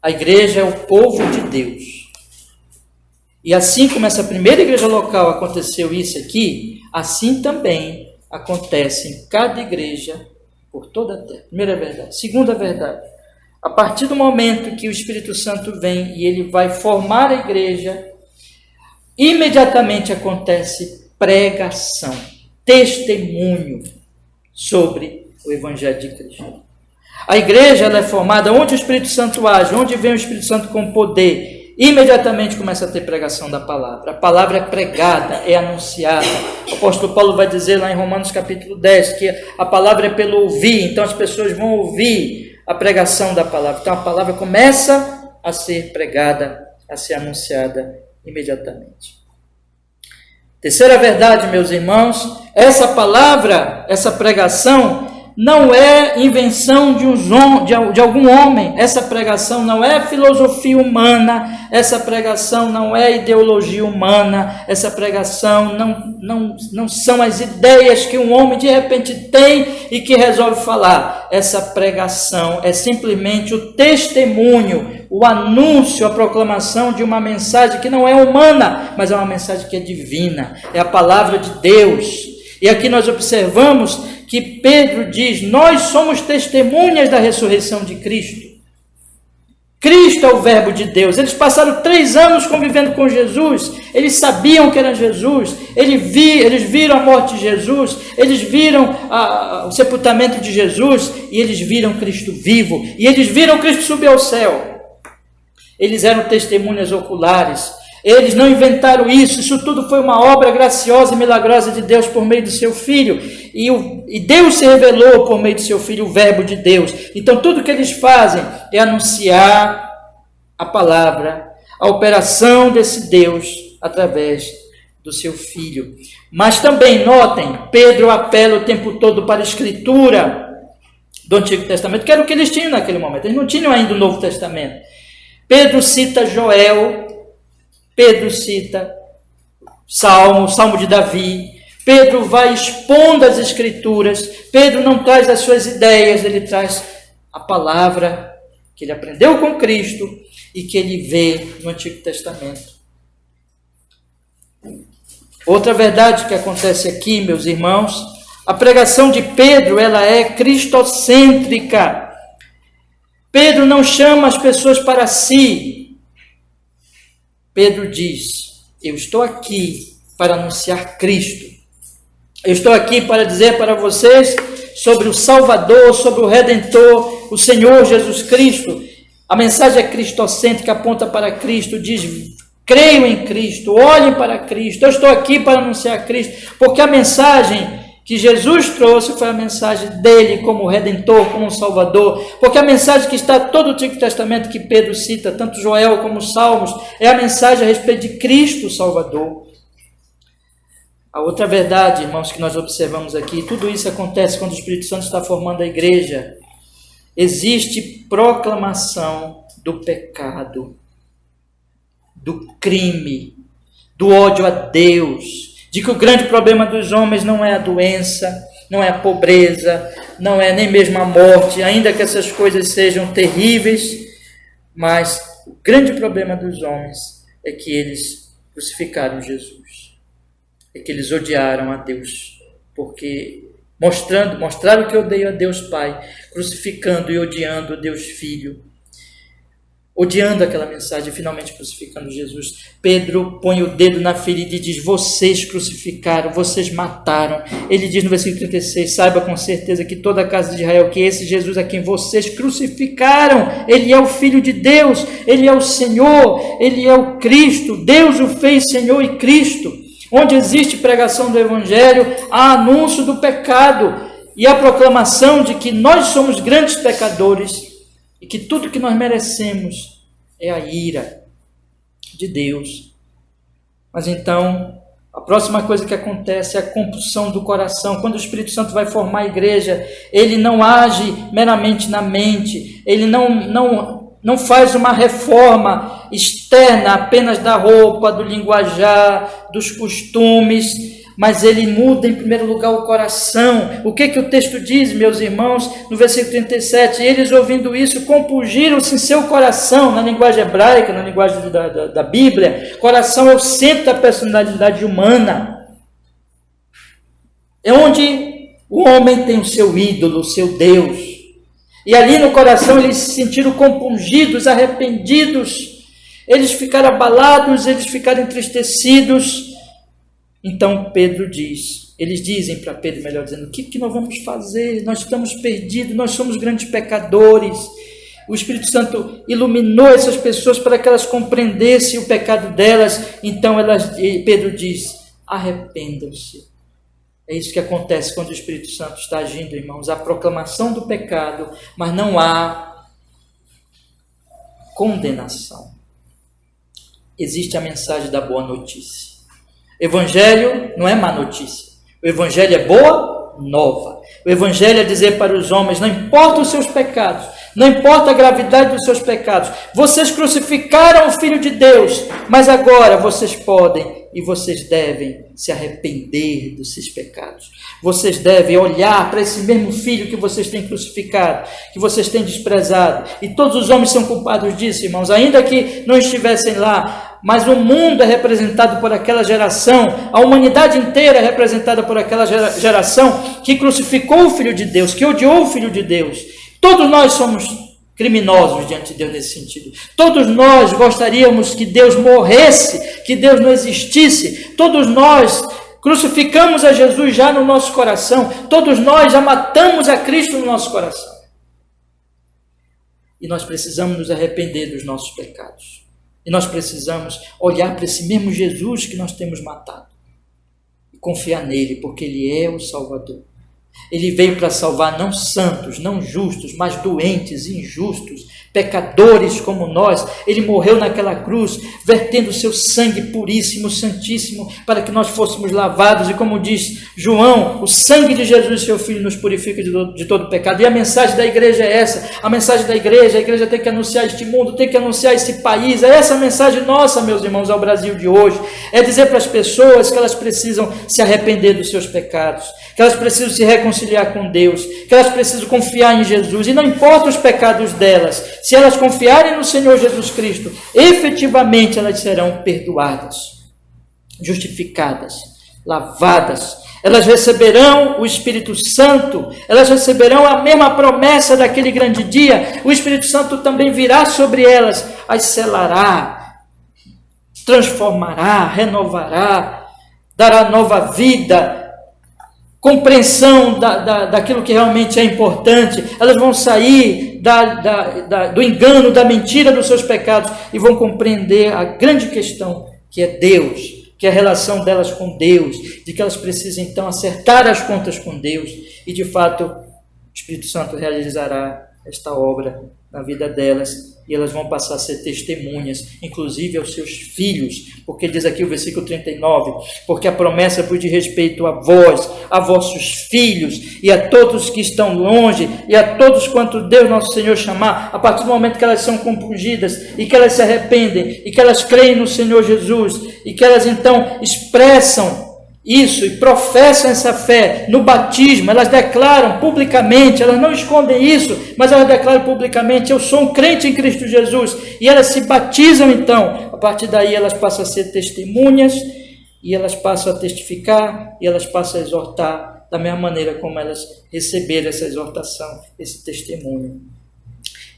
S1: A igreja é o povo de Deus. E assim como essa primeira igreja local aconteceu isso aqui, assim também acontece em cada igreja por toda a terra. Primeira verdade. Segunda verdade. A partir do momento que o Espírito Santo vem e ele vai formar a igreja, imediatamente acontece pregação, testemunho sobre o Evangelho de Cristo. A igreja ela é formada onde o Espírito Santo age, onde vem o Espírito Santo com poder, imediatamente começa a ter pregação da palavra. A palavra é pregada, é anunciada. O apóstolo Paulo vai dizer lá em Romanos capítulo 10 que a palavra é pelo ouvir, então as pessoas vão ouvir a pregação da palavra. Então a palavra começa a ser pregada, a ser anunciada imediatamente. Terceira verdade, meus irmãos, essa palavra, essa pregação não é invenção de algum homem, essa pregação não é filosofia humana, essa pregação não é ideologia humana, essa pregação não são as ideias que um homem de repente tem e que resolve falar. Essa pregação é simplesmente o testemunho, o anúncio, a proclamação de uma mensagem que não é humana, mas é uma mensagem que é divina, é a palavra de Deus. E aqui nós observamos que Pedro diz, nós somos testemunhas da ressurreição de Cristo. Cristo é o verbo de Deus. Eles passaram 3 anos convivendo com Jesus, eles sabiam que era Jesus, eles viram a morte de Jesus, eles viram o sepultamento de Jesus, e eles viram Cristo vivo, e eles viram Cristo subir ao céu. Eles eram testemunhas oculares. Eles não inventaram isso tudo foi uma obra graciosa e milagrosa de Deus por meio do seu Filho, e Deus se revelou por meio do seu Filho, o verbo de Deus. Então tudo que eles fazem é anunciar a palavra, a operação desse Deus através do seu Filho. Mas também notem, Pedro apela o tempo todo para a Escritura do Antigo Testamento, que era o que eles tinham naquele momento, eles não tinham ainda o Novo Testamento. Pedro cita Joel, Pedro cita Salmo de Davi. Pedro vai expondo as Escrituras. Pedro não traz as suas ideias, ele traz a palavra que ele aprendeu com Cristo e que ele vê no Antigo Testamento. Outra verdade que acontece aqui, meus irmãos, a pregação de Pedro, ela é cristocêntrica. Pedro não chama as pessoas para si. Pedro diz, eu estou aqui para anunciar Cristo. Eu estou aqui para dizer para vocês sobre o Salvador, sobre o Redentor, o Senhor Jesus Cristo. A mensagem é cristocêntrica, aponta para Cristo, diz, creiam em Cristo, olhem para Cristo. Eu estou aqui para anunciar Cristo, porque a mensagem que Jesus trouxe foi a mensagem dele como Redentor, como Salvador, porque a mensagem que está todo o Antigo Testamento que Pedro cita, tanto Joel como os Salmos, é a mensagem a respeito de Cristo Salvador. A outra verdade, irmãos, que nós observamos aqui, tudo isso acontece quando o Espírito Santo está formando a igreja. Existe proclamação do pecado, do crime, do ódio a Deus, de que o grande problema dos homens não é a doença, não é a pobreza, não é nem mesmo a morte, ainda que essas coisas sejam terríveis, mas o grande problema dos homens é que eles crucificaram Jesus, é que eles odiaram a Deus, porque mostraram que odeiam a Deus Pai, crucificando e odiando o Deus Filho. odiando aquela mensagem, finalmente crucificando Jesus. Pedro põe o dedo na ferida e diz: vocês crucificaram, vocês mataram. Ele diz no versículo 36, saiba com certeza que toda a casa de Israel, que esse Jesus a quem vocês crucificaram, ele é o Filho de Deus, ele é o Senhor, ele é o Cristo, Deus o fez Senhor e Cristo. Onde existe pregação do Evangelho, há anúncio do pecado e a proclamação de que nós somos grandes pecadores e que tudo que nós merecemos é a ira de Deus. Mas então, a próxima coisa que acontece é a compulsão do coração. Quando o Espírito Santo vai formar a igreja, ele não age meramente na mente, ele não faz uma reforma externa apenas da roupa, do linguajar, dos costumes, mas ele muda em primeiro lugar o coração. O que o texto diz, meus irmãos, no versículo 37? Eles, ouvindo isso, compungiram-se em seu coração. Na linguagem hebraica, na linguagem da Bíblia, coração é o centro da personalidade humana. É onde o homem tem o seu ídolo, o seu Deus. E ali no coração eles se sentiram compungidos, arrependidos. Eles ficaram abalados, eles ficaram entristecidos. Então Pedro diz, eles dizem para Pedro, melhor dizendo, o que nós vamos fazer? Nós estamos perdidos, nós somos grandes pecadores. O Espírito Santo iluminou essas pessoas para que elas compreendessem o pecado delas. Então Pedro diz, arrependam-se. É isso que acontece quando o Espírito Santo está agindo, irmãos. Há proclamação do pecado, mas não há condenação. Existe a mensagem da boa notícia. Evangelho não é má notícia. O Evangelho é boa nova. O Evangelho é dizer para os homens, não importa os seus pecados, não importa a gravidade dos seus pecados, vocês crucificaram o Filho de Deus, mas agora vocês podem e vocês devem se arrepender dos seus pecados. Vocês devem olhar para esse mesmo Filho que vocês têm crucificado, que vocês têm desprezado. E todos os homens são culpados disso, irmãos, ainda que não estivessem lá. Mas o mundo é representado por aquela geração, a humanidade inteira é representada por aquela geração que crucificou o Filho de Deus, que odiou o Filho de Deus. Todos nós somos criminosos diante de Deus nesse sentido. Todos nós gostaríamos que Deus morresse, que Deus não existisse. Todos nós crucificamos a Jesus já no nosso coração. Todos nós já matamos a Cristo no nosso coração. E nós precisamos nos arrepender dos nossos pecados. E nós precisamos olhar para esse mesmo Jesus que nós temos matado e confiar nele, porque ele é o Salvador. Ele veio para salvar não santos, não justos, mas doentes, injustos, pecadores como nós. Ele morreu naquela cruz, vertendo o seu sangue puríssimo, santíssimo, para que nós fôssemos lavados. E como diz João, o sangue de Jesus, seu Filho, nos purifica de todo pecado. E a mensagem da igreja é essa. A mensagem da igreja, a igreja tem que anunciar este mundo, tem que anunciar esse país. É essa a mensagem nossa, meus irmãos, ao Brasil de hoje. É dizer para as pessoas que elas precisam se arrepender dos seus pecados, que elas precisam se reconciliar com Deus, que elas precisam confiar em Jesus. E não importa os pecados delas, se elas confiarem no Senhor Jesus Cristo, efetivamente elas serão perdoadas, justificadas, lavadas. Elas receberão o Espírito Santo, elas receberão a mesma promessa daquele grande dia. O Espírito Santo também virá sobre elas, as selará, transformará, renovará, dará nova vida, compreensão daquilo que realmente é importante. Elas vão sair do engano, da mentira dos seus pecados e vão compreender a grande questão que é Deus, que é a relação delas com Deus, de que elas precisam então acertar as contas com Deus e de fato o Espírito Santo realizará esta obra na vida delas e elas vão passar a ser testemunhas, inclusive aos seus filhos, porque diz aqui o versículo 39, porque a promessa foi de respeito a vós, a vossos filhos e a todos que estão longe e a todos quanto Deus nosso Senhor chamar. A partir do momento que elas são compungidas e que elas se arrependem e que elas creem no Senhor Jesus e que elas então expressam isso e professam essa fé no batismo, elas declaram publicamente, elas não escondem isso, mas elas declaram publicamente, eu sou um crente em Cristo Jesus, e elas se batizam então. A partir daí elas passam a ser testemunhas, e elas passam a testificar, e elas passam a exortar, da mesma maneira como elas receberam essa exortação, esse testemunho.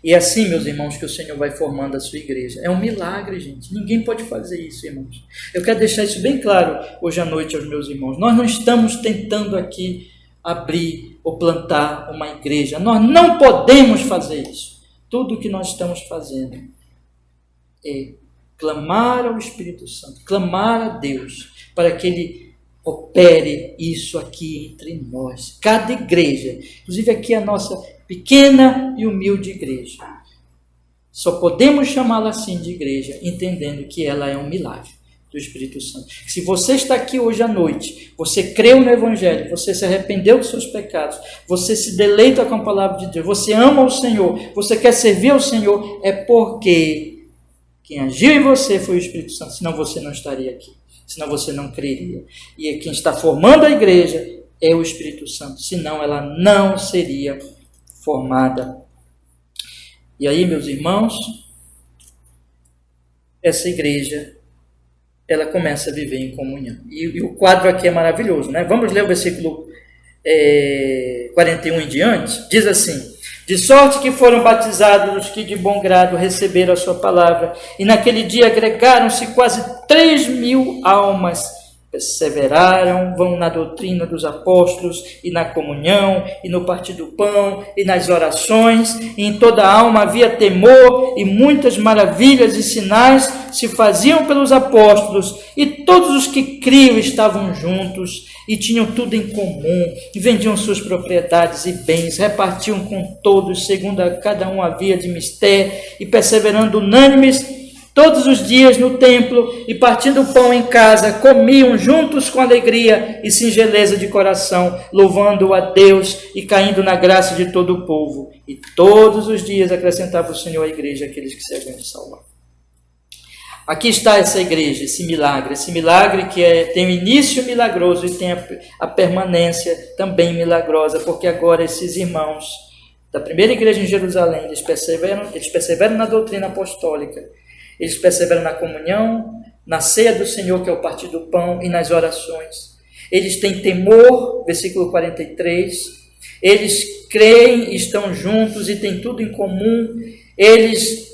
S1: E é assim, meus irmãos, que o Senhor vai formando a sua igreja. É um milagre, gente. Ninguém pode fazer isso, irmãos. Eu quero deixar isso bem claro hoje à noite aos meus irmãos. Nós não estamos tentando aqui abrir ou plantar uma igreja. Nós não podemos fazer isso. Tudo o que nós estamos fazendo é clamar ao Espírito Santo, clamar a Deus, para que Ele opere isso aqui entre nós. Cada igreja, inclusive aqui a nossa pequena e humilde igreja, só podemos chamá-la assim de igreja, entendendo que ela é um milagre do Espírito Santo. Se você está aqui hoje à noite, você creu no Evangelho, você se arrependeu dos seus pecados, você se deleita com a palavra de Deus, você ama o Senhor, você quer servir ao Senhor, é porque quem agiu em você foi o Espírito Santo, senão você não estaria aqui, senão você não creria. E quem está formando a igreja é o Espírito Santo, senão ela não seria formada. E aí, meus irmãos, essa igreja, ela começa a viver em comunhão. E o quadro aqui é maravilhoso, né? Vamos ler o versículo 41 em diante. Diz assim: de sorte que foram batizados os que de bom grado receberam a sua palavra, e naquele dia agregaram-se quase 3.000 almas. Perseveraram, vão na doutrina dos apóstolos, e na comunhão, e no partir do pão, e nas orações, e em toda a alma havia temor, e muitas maravilhas e sinais se faziam pelos apóstolos, e todos os que criam estavam juntos, e tinham tudo em comum, e vendiam suas propriedades e bens, repartiam com todos, segundo a cada um havia de mister, e perseverando unânimes, todos os dias no templo, e partindo o pão em casa, comiam juntos com alegria e singeleza de coração, louvando a Deus e caindo na graça de todo o povo. E todos os dias acrescentava o Senhor à igreja aqueles que se haviam de salvar. Aqui está essa igreja, esse milagre que tem um início milagroso e tem a permanência também milagrosa, porque agora esses irmãos da primeira igreja em Jerusalém, eles perseveram na doutrina apostólica, eles perseveram na comunhão, na ceia do Senhor, que é o partir do pão, e nas orações. Eles têm temor, versículo 43, eles creem, estão juntos e têm tudo em comum, eles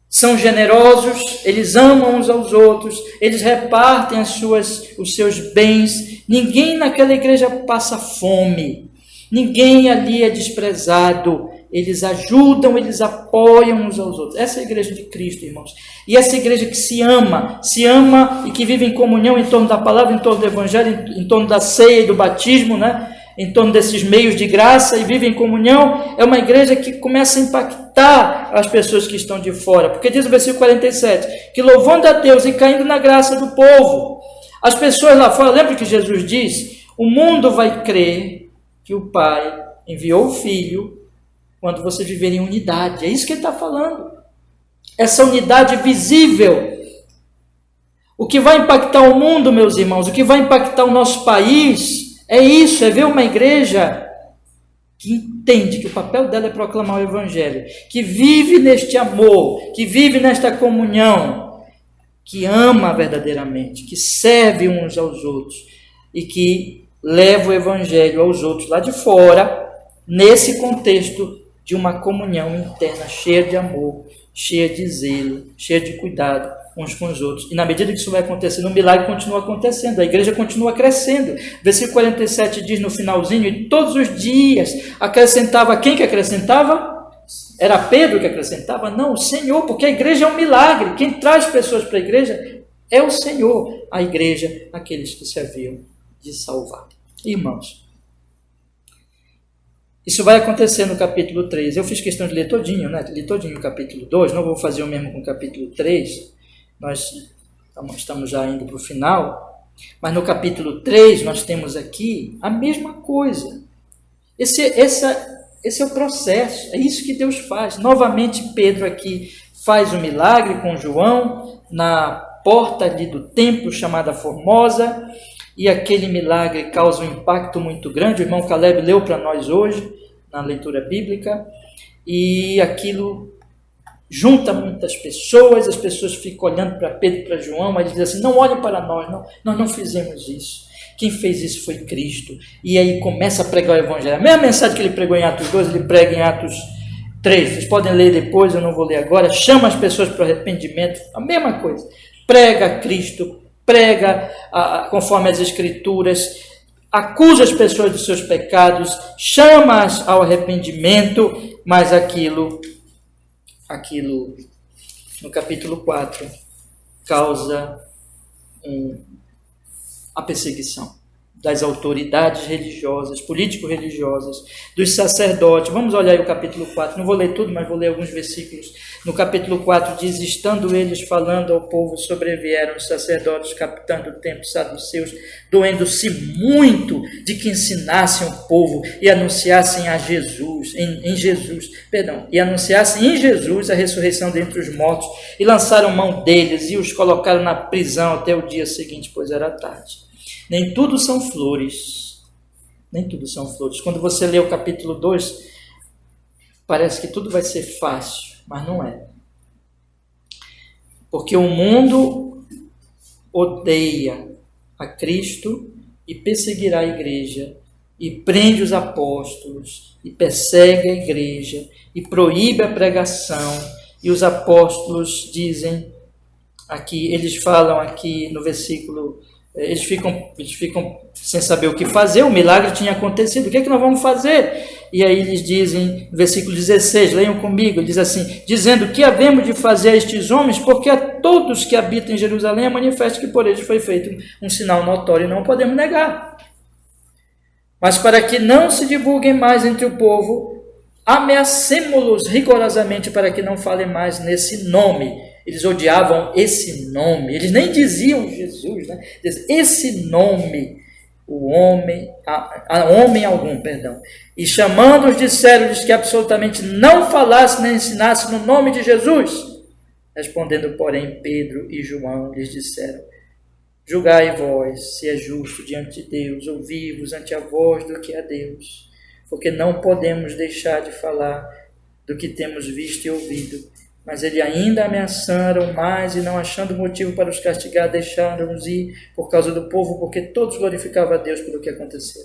S1: são generosos, eles amam uns aos outros, eles repartem os seus bens. Ninguém naquela igreja passa fome, ninguém ali é desprezado. Eles ajudam, eles apoiam uns aos outros. Essa é a igreja de Cristo, irmãos. E essa igreja que se ama e que vive em comunhão em torno da palavra, em torno do evangelho, em torno da ceia e do batismo, né? Em torno desses meios de graça, e vive em comunhão, é uma igreja que começa a impactar as pessoas que estão de fora. Porque diz o versículo 47, que louvando a Deus e caindo na graça do povo, as pessoas lá fora, lembra que Jesus diz, o mundo vai crer que o Pai enviou o Filho quando você viver em unidade. É isso que ele está falando. Essa unidade visível. O que vai impactar o mundo, meus irmãos, o que vai impactar o nosso país, é isso, é ver uma igreja que entende que o papel dela é proclamar o Evangelho, que vive neste amor, que vive nesta comunhão, que ama verdadeiramente, que serve uns aos outros e que leva o Evangelho aos outros lá de fora, nesse contexto de uma comunhão interna cheia de amor, cheia de zelo, cheia de cuidado uns com os outros. E na medida que isso vai acontecendo, o milagre continua acontecendo, a igreja continua crescendo. Versículo 47 diz no finalzinho, e todos os dias acrescentava. Quem que acrescentava? Era Pedro que acrescentava? Não, o Senhor, porque a igreja é um milagre. Quem traz pessoas para a igreja é o Senhor. A igreja, aqueles que se haviam de salvar. Irmãos, isso vai acontecer no capítulo 3. Eu fiz questão de ler todinho, né? Li todinho o capítulo 2, não vou fazer o mesmo com o capítulo 3. Nós estamos já indo para o final. Mas no capítulo 3 nós temos aqui a mesma coisa. Esse é o processo, é isso que Deus faz. Novamente Pedro aqui faz o milagre com João na porta ali do templo chamada Formosa. E aquele milagre causa um impacto muito grande. O irmão Caleb leu para nós hoje, na leitura bíblica, e aquilo junta muitas pessoas, as pessoas ficam olhando para Pedro e para João, mas dizem assim, não olhem para nós, nós não fizemos isso. Quem fez isso foi Cristo. E aí começa a pregar o Evangelho. A mesma mensagem que ele pregou em Atos 2, ele prega em Atos 3, vocês podem ler depois, eu não vou ler agora. Chama as pessoas para o arrependimento, a mesma coisa. Prega Cristo, prega conforme as Escrituras, acusa as pessoas dos seus pecados, chama-as ao arrependimento, mas aquilo no capítulo 4 causa a perseguição das autoridades religiosas, político-religiosas, dos sacerdotes. Vamos olhar aí o capítulo 4, não vou ler tudo, mas vou ler alguns versículos. No capítulo 4 diz: estando eles falando ao povo, sobrevieram os sacerdotes, capitães do templo, saduceus, doendo-se muito de que ensinassem o povo e anunciassem a Jesus, e anunciassem em Jesus a ressurreição dentre os mortos, e lançaram mão deles e os colocaram na prisão até o dia seguinte, pois era tarde. Nem tudo são flores. Nem tudo são flores. Quando você lê o capítulo 2, parece que tudo vai ser fácil, mas não é. Porque o mundo odeia a Cristo e perseguirá a igreja, e prende os apóstolos, e persegue a igreja, e proíbe a pregação, e os apóstolos dizem aqui, eles falam aqui no versículo, eles ficam sem saber o que fazer, o milagre tinha acontecido, o que é que nós vamos fazer? E aí eles dizem, no versículo 16, leiam comigo, diz assim: dizendo, que havemos de fazer a estes homens, porque a todos que habitam em Jerusalém é manifesto que por eles foi feito um sinal notório, e não podemos negar. Mas para que não se divulguem mais entre o povo, ameacemo-los rigorosamente para que não falem mais nesse nome. Eles odiavam esse nome, eles nem diziam Jesus, né? Esse nome, o homem, a homem algum, perdão. E chamando-os, disseram-lhes que absolutamente não falasse nem ensinasse no nome de Jesus. Respondendo, porém, Pedro e João lhes disseram: julgai vós se é justo diante de Deus, ouvir-vos ante a voz do que a Deus, porque não podemos deixar de falar do que temos visto e ouvido. Mas ele ainda ameaçaram mais, e não achando motivo para os castigar, deixaram-nos ir por causa do povo, porque todos glorificavam a Deus pelo que aconteceu.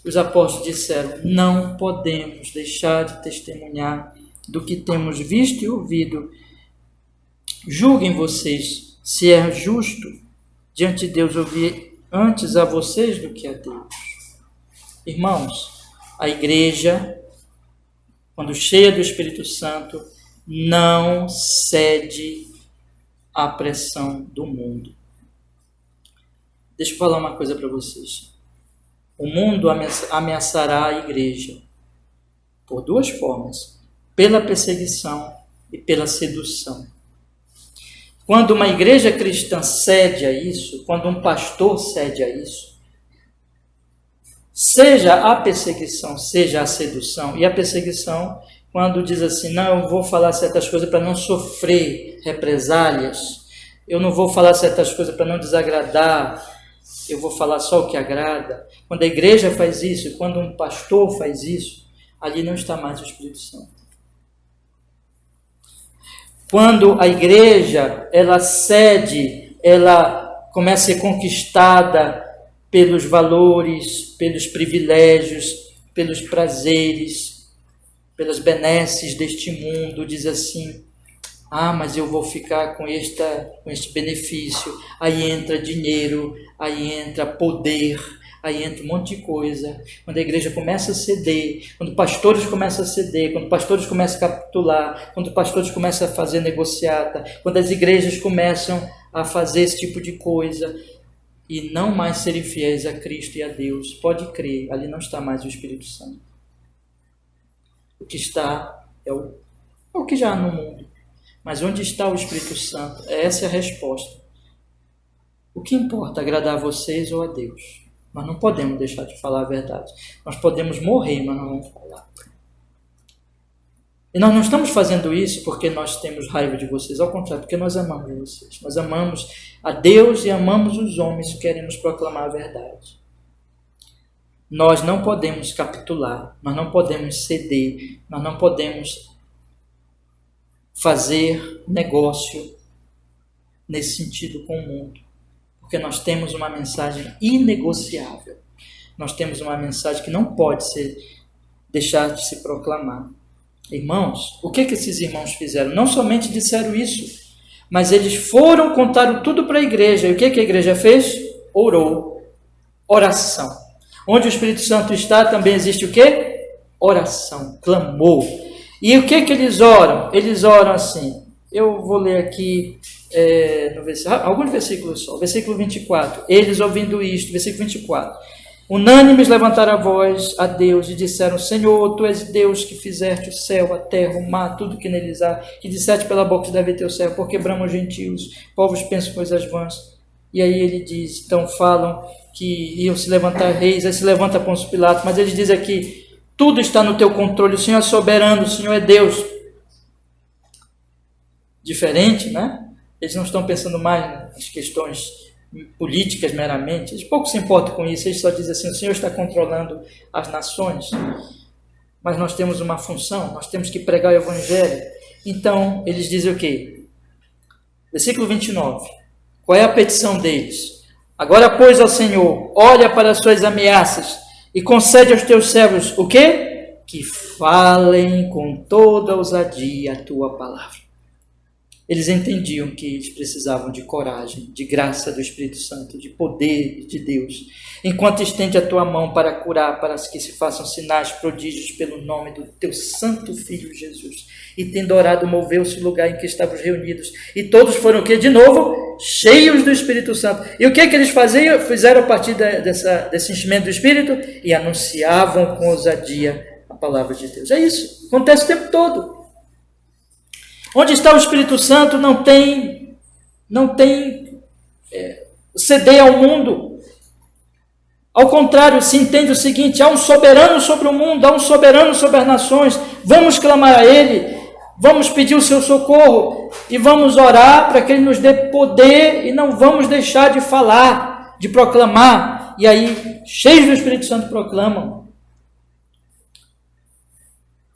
S1: Os apóstolos disseram: não podemos deixar de testemunhar do que temos visto e ouvido. Julguem vocês se é justo diante de Deus ouvir antes a vocês do que a Deus. Irmãos, a igreja, quando cheia do Espírito Santo, não cede à pressão do mundo. Deixa eu falar uma coisa para vocês. O mundo ameaçará a igreja por duas formas: pela perseguição e pela sedução. Quando uma igreja cristã cede a isso, quando um pastor cede a isso, seja a perseguição, seja a sedução, e a perseguição, quando diz assim: não, eu vou falar certas coisas para não sofrer represálias, eu não vou falar certas coisas para não desagradar, eu vou falar só o que agrada. Quando a igreja faz isso, quando um pastor faz isso, ali não está mais o Espírito Santo. Quando a igreja, ela cede, ela começa a ser conquistada pelos valores, pelos privilégios, pelos prazeres, pelas benesses deste mundo, diz assim: ah, mas eu vou ficar com este benefício. Aí entra dinheiro, aí entra poder, aí entra um monte de coisa. Quando a igreja começa a ceder, quando pastores começam a ceder, quando pastores começam a capitular, quando pastores começam a fazer negociata, quando as igrejas começam a fazer esse tipo de coisa e não mais serem fiéis a Cristo e a Deus, pode crer, ali não está mais o Espírito Santo. O que está é o que já há no mundo. Mas onde está o Espírito Santo? Essa é a resposta. O que importa, agradar a vocês ou a Deus? Nós não podemos deixar de falar a verdade. Nós podemos morrer, mas não vamos falar. E nós não estamos fazendo isso porque nós temos raiva de vocês. Ao contrário, porque nós amamos vocês. Nós amamos a Deus e amamos os homens e queremos proclamar a verdade. Nós não podemos capitular, nós não podemos ceder, nós não podemos fazer negócio nesse sentido com o mundo, porque nós temos uma mensagem inegociável, nós temos uma mensagem que não pode deixar de se proclamar. Irmãos, o que esses irmãos fizeram? Não somente disseram isso, mas eles foram, contaram tudo para a igreja. E o que a igreja fez? Orou. Oração. Onde o Espírito Santo está, também existe o quê? Oração, clamor. E o que eles oram? Eles oram assim. Eu vou ler aqui alguns versículos só. Versículo 24. Eles ouvindo isto, versículo 24. Unânimes levantaram a voz a Deus e disseram: Senhor, Tu és Deus que fizeste o céu, a terra, o mar, tudo que neles há, que disseste pela boca de Davi teu servo, porque bramam os gentios, povos pensam coisas vãs. E aí ele diz, então falam que iam se levantar reis, aí se levanta Pôncio Pilatos, mas ele diz aqui: tudo está no teu controle, o Senhor é soberano, o Senhor é Deus. Diferente, né? Eles não estão pensando mais nas questões políticas meramente, eles pouco se importam com isso, eles só dizem assim: o Senhor está controlando as nações, mas nós temos uma função, nós temos que pregar o Evangelho. Então, eles dizem o quê? Versículo 29, qual é a petição deles? Agora, pois, ó Senhor, olha para as suas ameaças e concede aos teus servos o quê? Que falem com toda ousadia a tua palavra. Eles entendiam que eles precisavam de coragem, de graça do Espírito Santo, de poder de Deus. Enquanto estende a tua mão para curar, para que se façam sinais, prodígios pelo nome do teu santo Filho Jesus. E tendo orado, moveu-se o lugar em que estavam reunidos. E todos foram o quê? De novo, cheios do Espírito Santo. E o que eles faziam? Fizeram a partir desse enchimento do Espírito e anunciavam com ousadia a palavra de Deus. É isso, acontece o tempo todo. Onde está o Espírito Santo não tem ceder ao mundo. Ao contrário, se entende o seguinte: há um soberano sobre o mundo, há um soberano sobre as nações. Vamos clamar a Ele, vamos pedir o seu socorro e vamos orar para que Ele nos dê poder e não vamos deixar de falar, de proclamar. E aí, cheios do Espírito Santo, proclamam.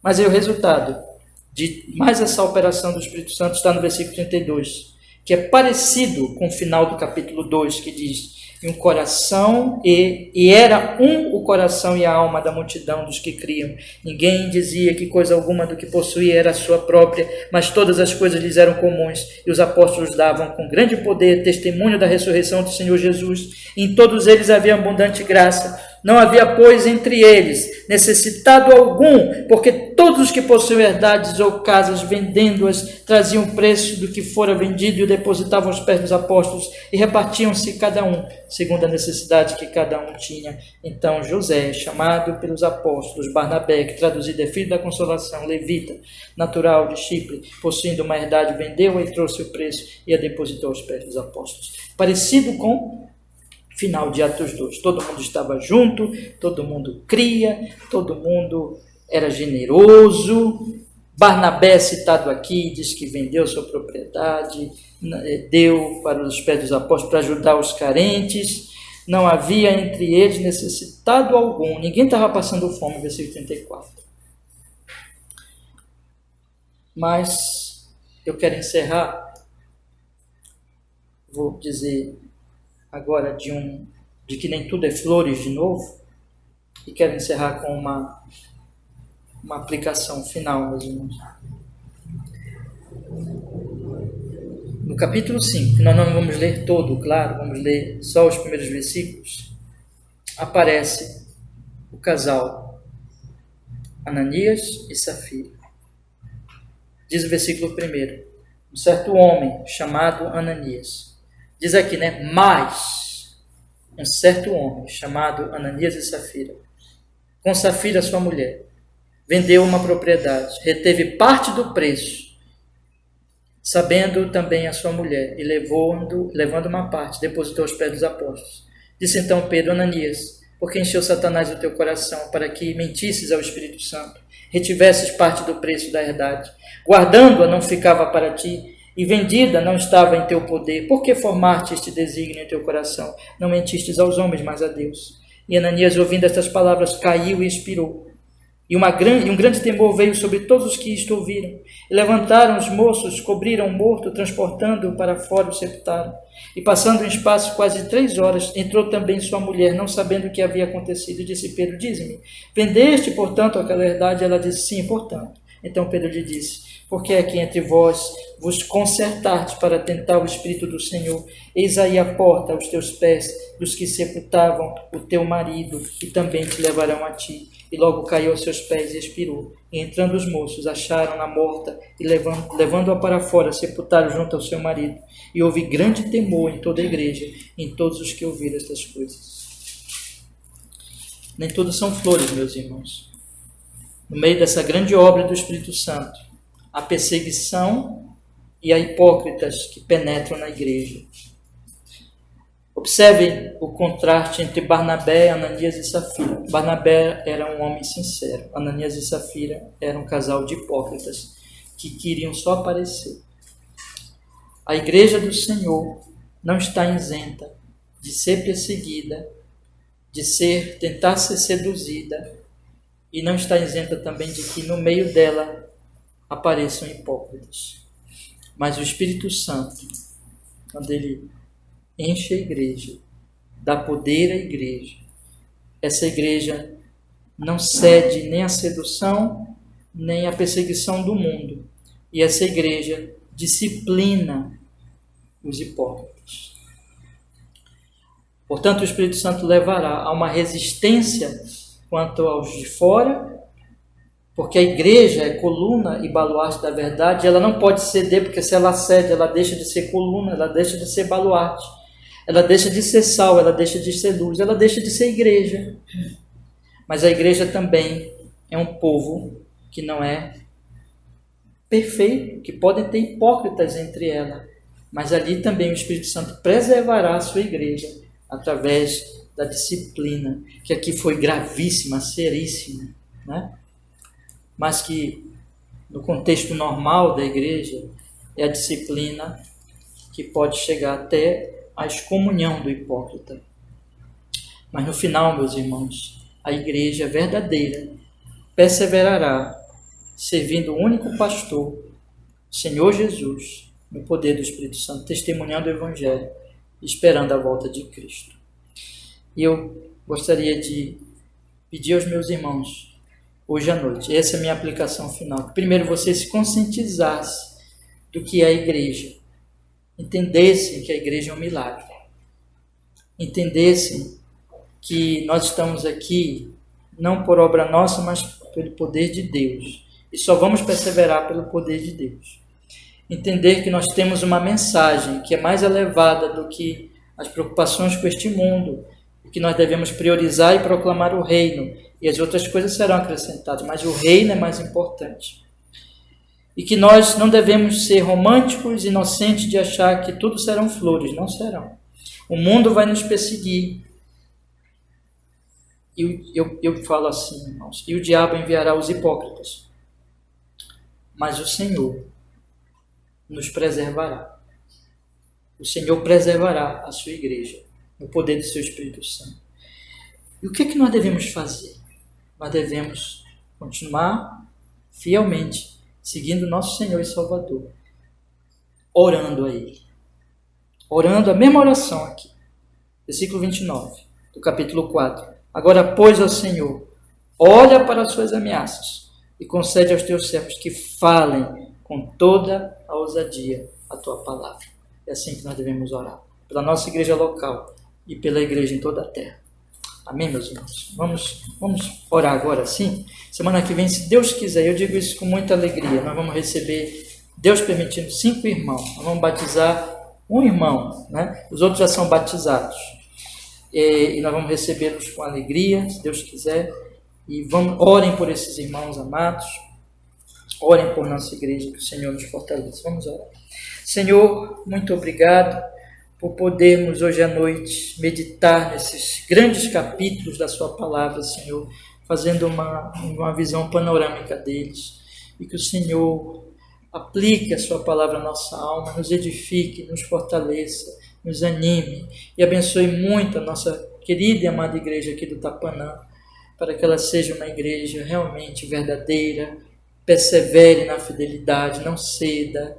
S1: Mas aí o resultado de mais essa operação do Espírito Santo está no versículo 32, que é parecido com o final do capítulo 2, que diz: e um coração, e era o coração e a alma da multidão dos que criam. Ninguém dizia que coisa alguma do que possuía era sua própria, mas todas as coisas lhes eram comuns, e os apóstolos davam com grande poder testemunho da ressurreição do Senhor Jesus. E em todos eles havia abundante graça. Não havia, pois, entre eles necessitado algum, porque todos os que possuíam herdades ou casas, vendendo-as, traziam o preço do que fora vendido e o depositavam aos pés dos apóstolos, e repartiam-se cada um, segundo a necessidade que cada um tinha. Então José, chamado pelos apóstolos, Barnabé, que traduzido é filho da consolação, levita, natural de Chipre, possuindo uma herdade, vendeu-a e trouxe o preço e a depositou aos pés dos apóstolos. Parecido com final de Atos 2, todo mundo estava junto, todo mundo cria, todo mundo era generoso. Barnabé, citado aqui, diz que vendeu sua propriedade, deu para os pés dos apóstolos para ajudar os carentes. Não havia entre eles necessitado algum, ninguém estava passando fome, versículo 34. Mas eu quero encerrar, vou dizer agora de que nem tudo é flores de novo, e quero encerrar com uma aplicação final, meus irmãos. No capítulo 5, que nós não vamos ler todo, claro, vamos ler só os primeiros versículos, aparece o casal Ananias e Safira. Diz o versículo 1, um certo homem chamado Ananias. Diz aqui, né? Mas um certo homem chamado Ananias e Safira, com Safira sua mulher, vendeu uma propriedade, reteve parte do preço, sabendo também a sua mulher, e levando uma parte, depositou aos pés dos apóstolos. Disse então Pedro: Ananias, por que encheu Satanás o teu coração, para que mentisses ao Espírito Santo, retivesses parte do preço da herdade, guardando-a não ficava para ti, e vendida não estava em teu poder? Por que formaste este desígnio em teu coração? Não mentistes aos homens, mas a Deus. E Ananias, ouvindo estas palavras, caiu e expirou. E um grande temor veio sobre todos os que isto ouviram. E levantaram os moços, cobriram o morto, transportando-o para fora, o sepultaram. E passando um espaço quase 3 horas, entrou também sua mulher, não sabendo o que havia acontecido. E disse Pedro: dize-me, vendeste, portanto, aquela herdade? Ela disse: sim, portanto. Então Pedro lhe disse: por que é que entre vós vos concertardes para tentar o Espírito do Senhor? Eis aí a porta aos teus pés dos que sepultavam o teu marido, e também te levarão a ti. E logo caiu aos seus pés e expirou. E entrando os moços, acharam-na morta, e levando-a para fora, sepultaram junto ao seu marido. E houve grande temor em toda a igreja, em todos os que ouviram estas coisas. Nem tudo são flores, meus irmãos. No meio dessa grande obra do Espírito Santo, a perseguição e a hipócritas que penetram na igreja. Observem o contraste entre Barnabé, Ananias e Safira. Barnabé era um homem sincero. Ananias e Safira eram um casal de hipócritas que queriam só aparecer. A igreja do Senhor não está isenta de ser perseguida, de tentar ser seduzida, e não está isenta também de que no meio dela apareçam hipócritas. Mas o Espírito Santo, quando ele enche a igreja, dá poder à igreja, essa igreja não cede nem à sedução, nem à perseguição do mundo. E essa igreja disciplina os hipócritas. Portanto, o Espírito Santo levará a uma resistência quanto aos de fora, porque a igreja é coluna e baluarte da verdade, ela não pode ceder, porque se ela cede, ela deixa de ser coluna, ela deixa de ser baluarte, ela deixa de ser sal, ela deixa de ser luz, ela deixa de ser igreja. Mas a igreja também é um povo que não é perfeito, que pode ter hipócritas entre ela, mas ali também o Espírito Santo preservará a sua igreja através da disciplina, que aqui foi gravíssima, seríssima, né? Mas que no contexto normal da igreja é a disciplina que pode chegar até a excomunhão do hipócrita. Mas no final, meus irmãos, a igreja verdadeira perseverará servindo o único pastor, o Senhor Jesus, no poder do Espírito Santo, testemunhando o Evangelho, esperando a volta de Cristo. E eu gostaria de pedir aos meus irmãos, hoje à noite, essa é a minha aplicação final, que primeiro vocês se conscientizassem do que é a igreja, entendessem que a igreja é um milagre, entendessem que nós estamos aqui não por obra nossa, mas pelo poder de Deus, e só vamos perseverar pelo poder de Deus. Entender que nós temos uma mensagem que é mais elevada do que as preocupações com este mundo, que nós devemos priorizar e proclamar o reino, e as outras coisas serão acrescentadas, mas o reino é mais importante. E que nós não devemos ser românticos, inocentes de achar que tudo serão flores, não serão. O mundo vai nos perseguir. E eu falo assim, irmãos, e o diabo enviará os hipócritas, mas o Senhor nos preservará. O Senhor preservará a sua igreja, no poder do seu Espírito Santo. E o que é que nós devemos fazer? Nós devemos continuar fielmente, seguindo nosso Senhor e Salvador, orando a Ele. Orando a mesma oração aqui, versículo 29, do capítulo 4. Agora, pois, ao Senhor, olha para as suas ameaças e concede aos teus servos que falem com toda a ousadia a tua palavra. É assim que nós devemos orar, pela nossa igreja local e pela igreja em toda a terra. Amém, meus irmãos? Vamos orar agora, sim? Semana que vem, se Deus quiser, eu digo isso com muita alegria, nós vamos receber, Deus permitindo, 5 irmãos. Nós vamos batizar um irmão, né? Os outros já são batizados. E nós vamos recebê-los com alegria, se Deus quiser. E orem por esses irmãos amados. Orem por nossa igreja, que o Senhor nos fortaleça. Vamos orar. Senhor, muito obrigado por podermos hoje à noite meditar nesses grandes capítulos da sua palavra, Senhor, fazendo uma visão panorâmica deles, e que o Senhor aplique a sua palavra à nossa alma, nos edifique, nos fortaleça, nos anime e abençoe muito a nossa querida e amada igreja aqui do Tapanã, para que ela seja uma igreja realmente verdadeira, persevere na fidelidade, não ceda,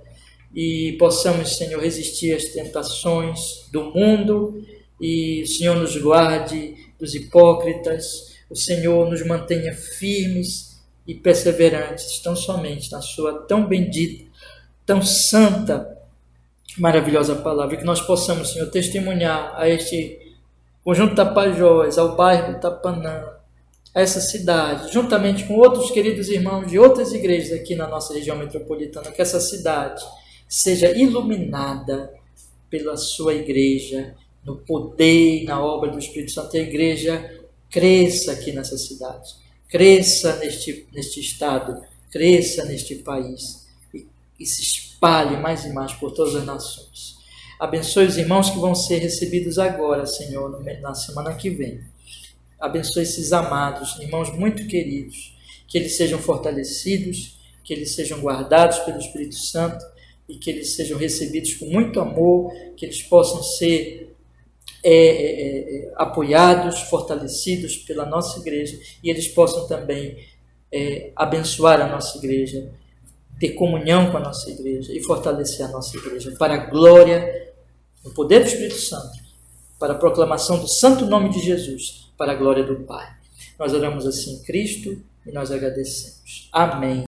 S1: e possamos, Senhor, resistir às tentações do mundo, e o Senhor nos guarde dos hipócritas, o Senhor nos mantenha firmes e perseverantes, tão somente na sua tão bendita, tão santa, maravilhosa palavra, que nós possamos, Senhor, testemunhar a este conjunto Tapajós, ao bairro Tapanã, a essa cidade, juntamente com outros queridos irmãos de outras igrejas aqui na nossa região metropolitana, que essa cidade seja iluminada pela sua igreja, no poder e na obra do Espírito Santo. A igreja cresça aqui nessa cidade, cresça neste estado, cresça neste país e se espalhe mais e mais por todas as nações. Abençoe os irmãos que vão ser recebidos agora, Senhor, na semana que vem. Abençoe esses amados, irmãos muito queridos, que eles sejam fortalecidos, que eles sejam guardados pelo Espírito Santo e que eles sejam recebidos com muito amor, que eles possam ser apoiados, fortalecidos pela nossa igreja e eles possam também abençoar a nossa igreja, ter comunhão com a nossa igreja e fortalecer a nossa igreja para a glória, no poder do Espírito Santo, para a proclamação do santo nome de Jesus, para a glória do Pai. Nós oramos assim em Cristo e nós agradecemos. Amém.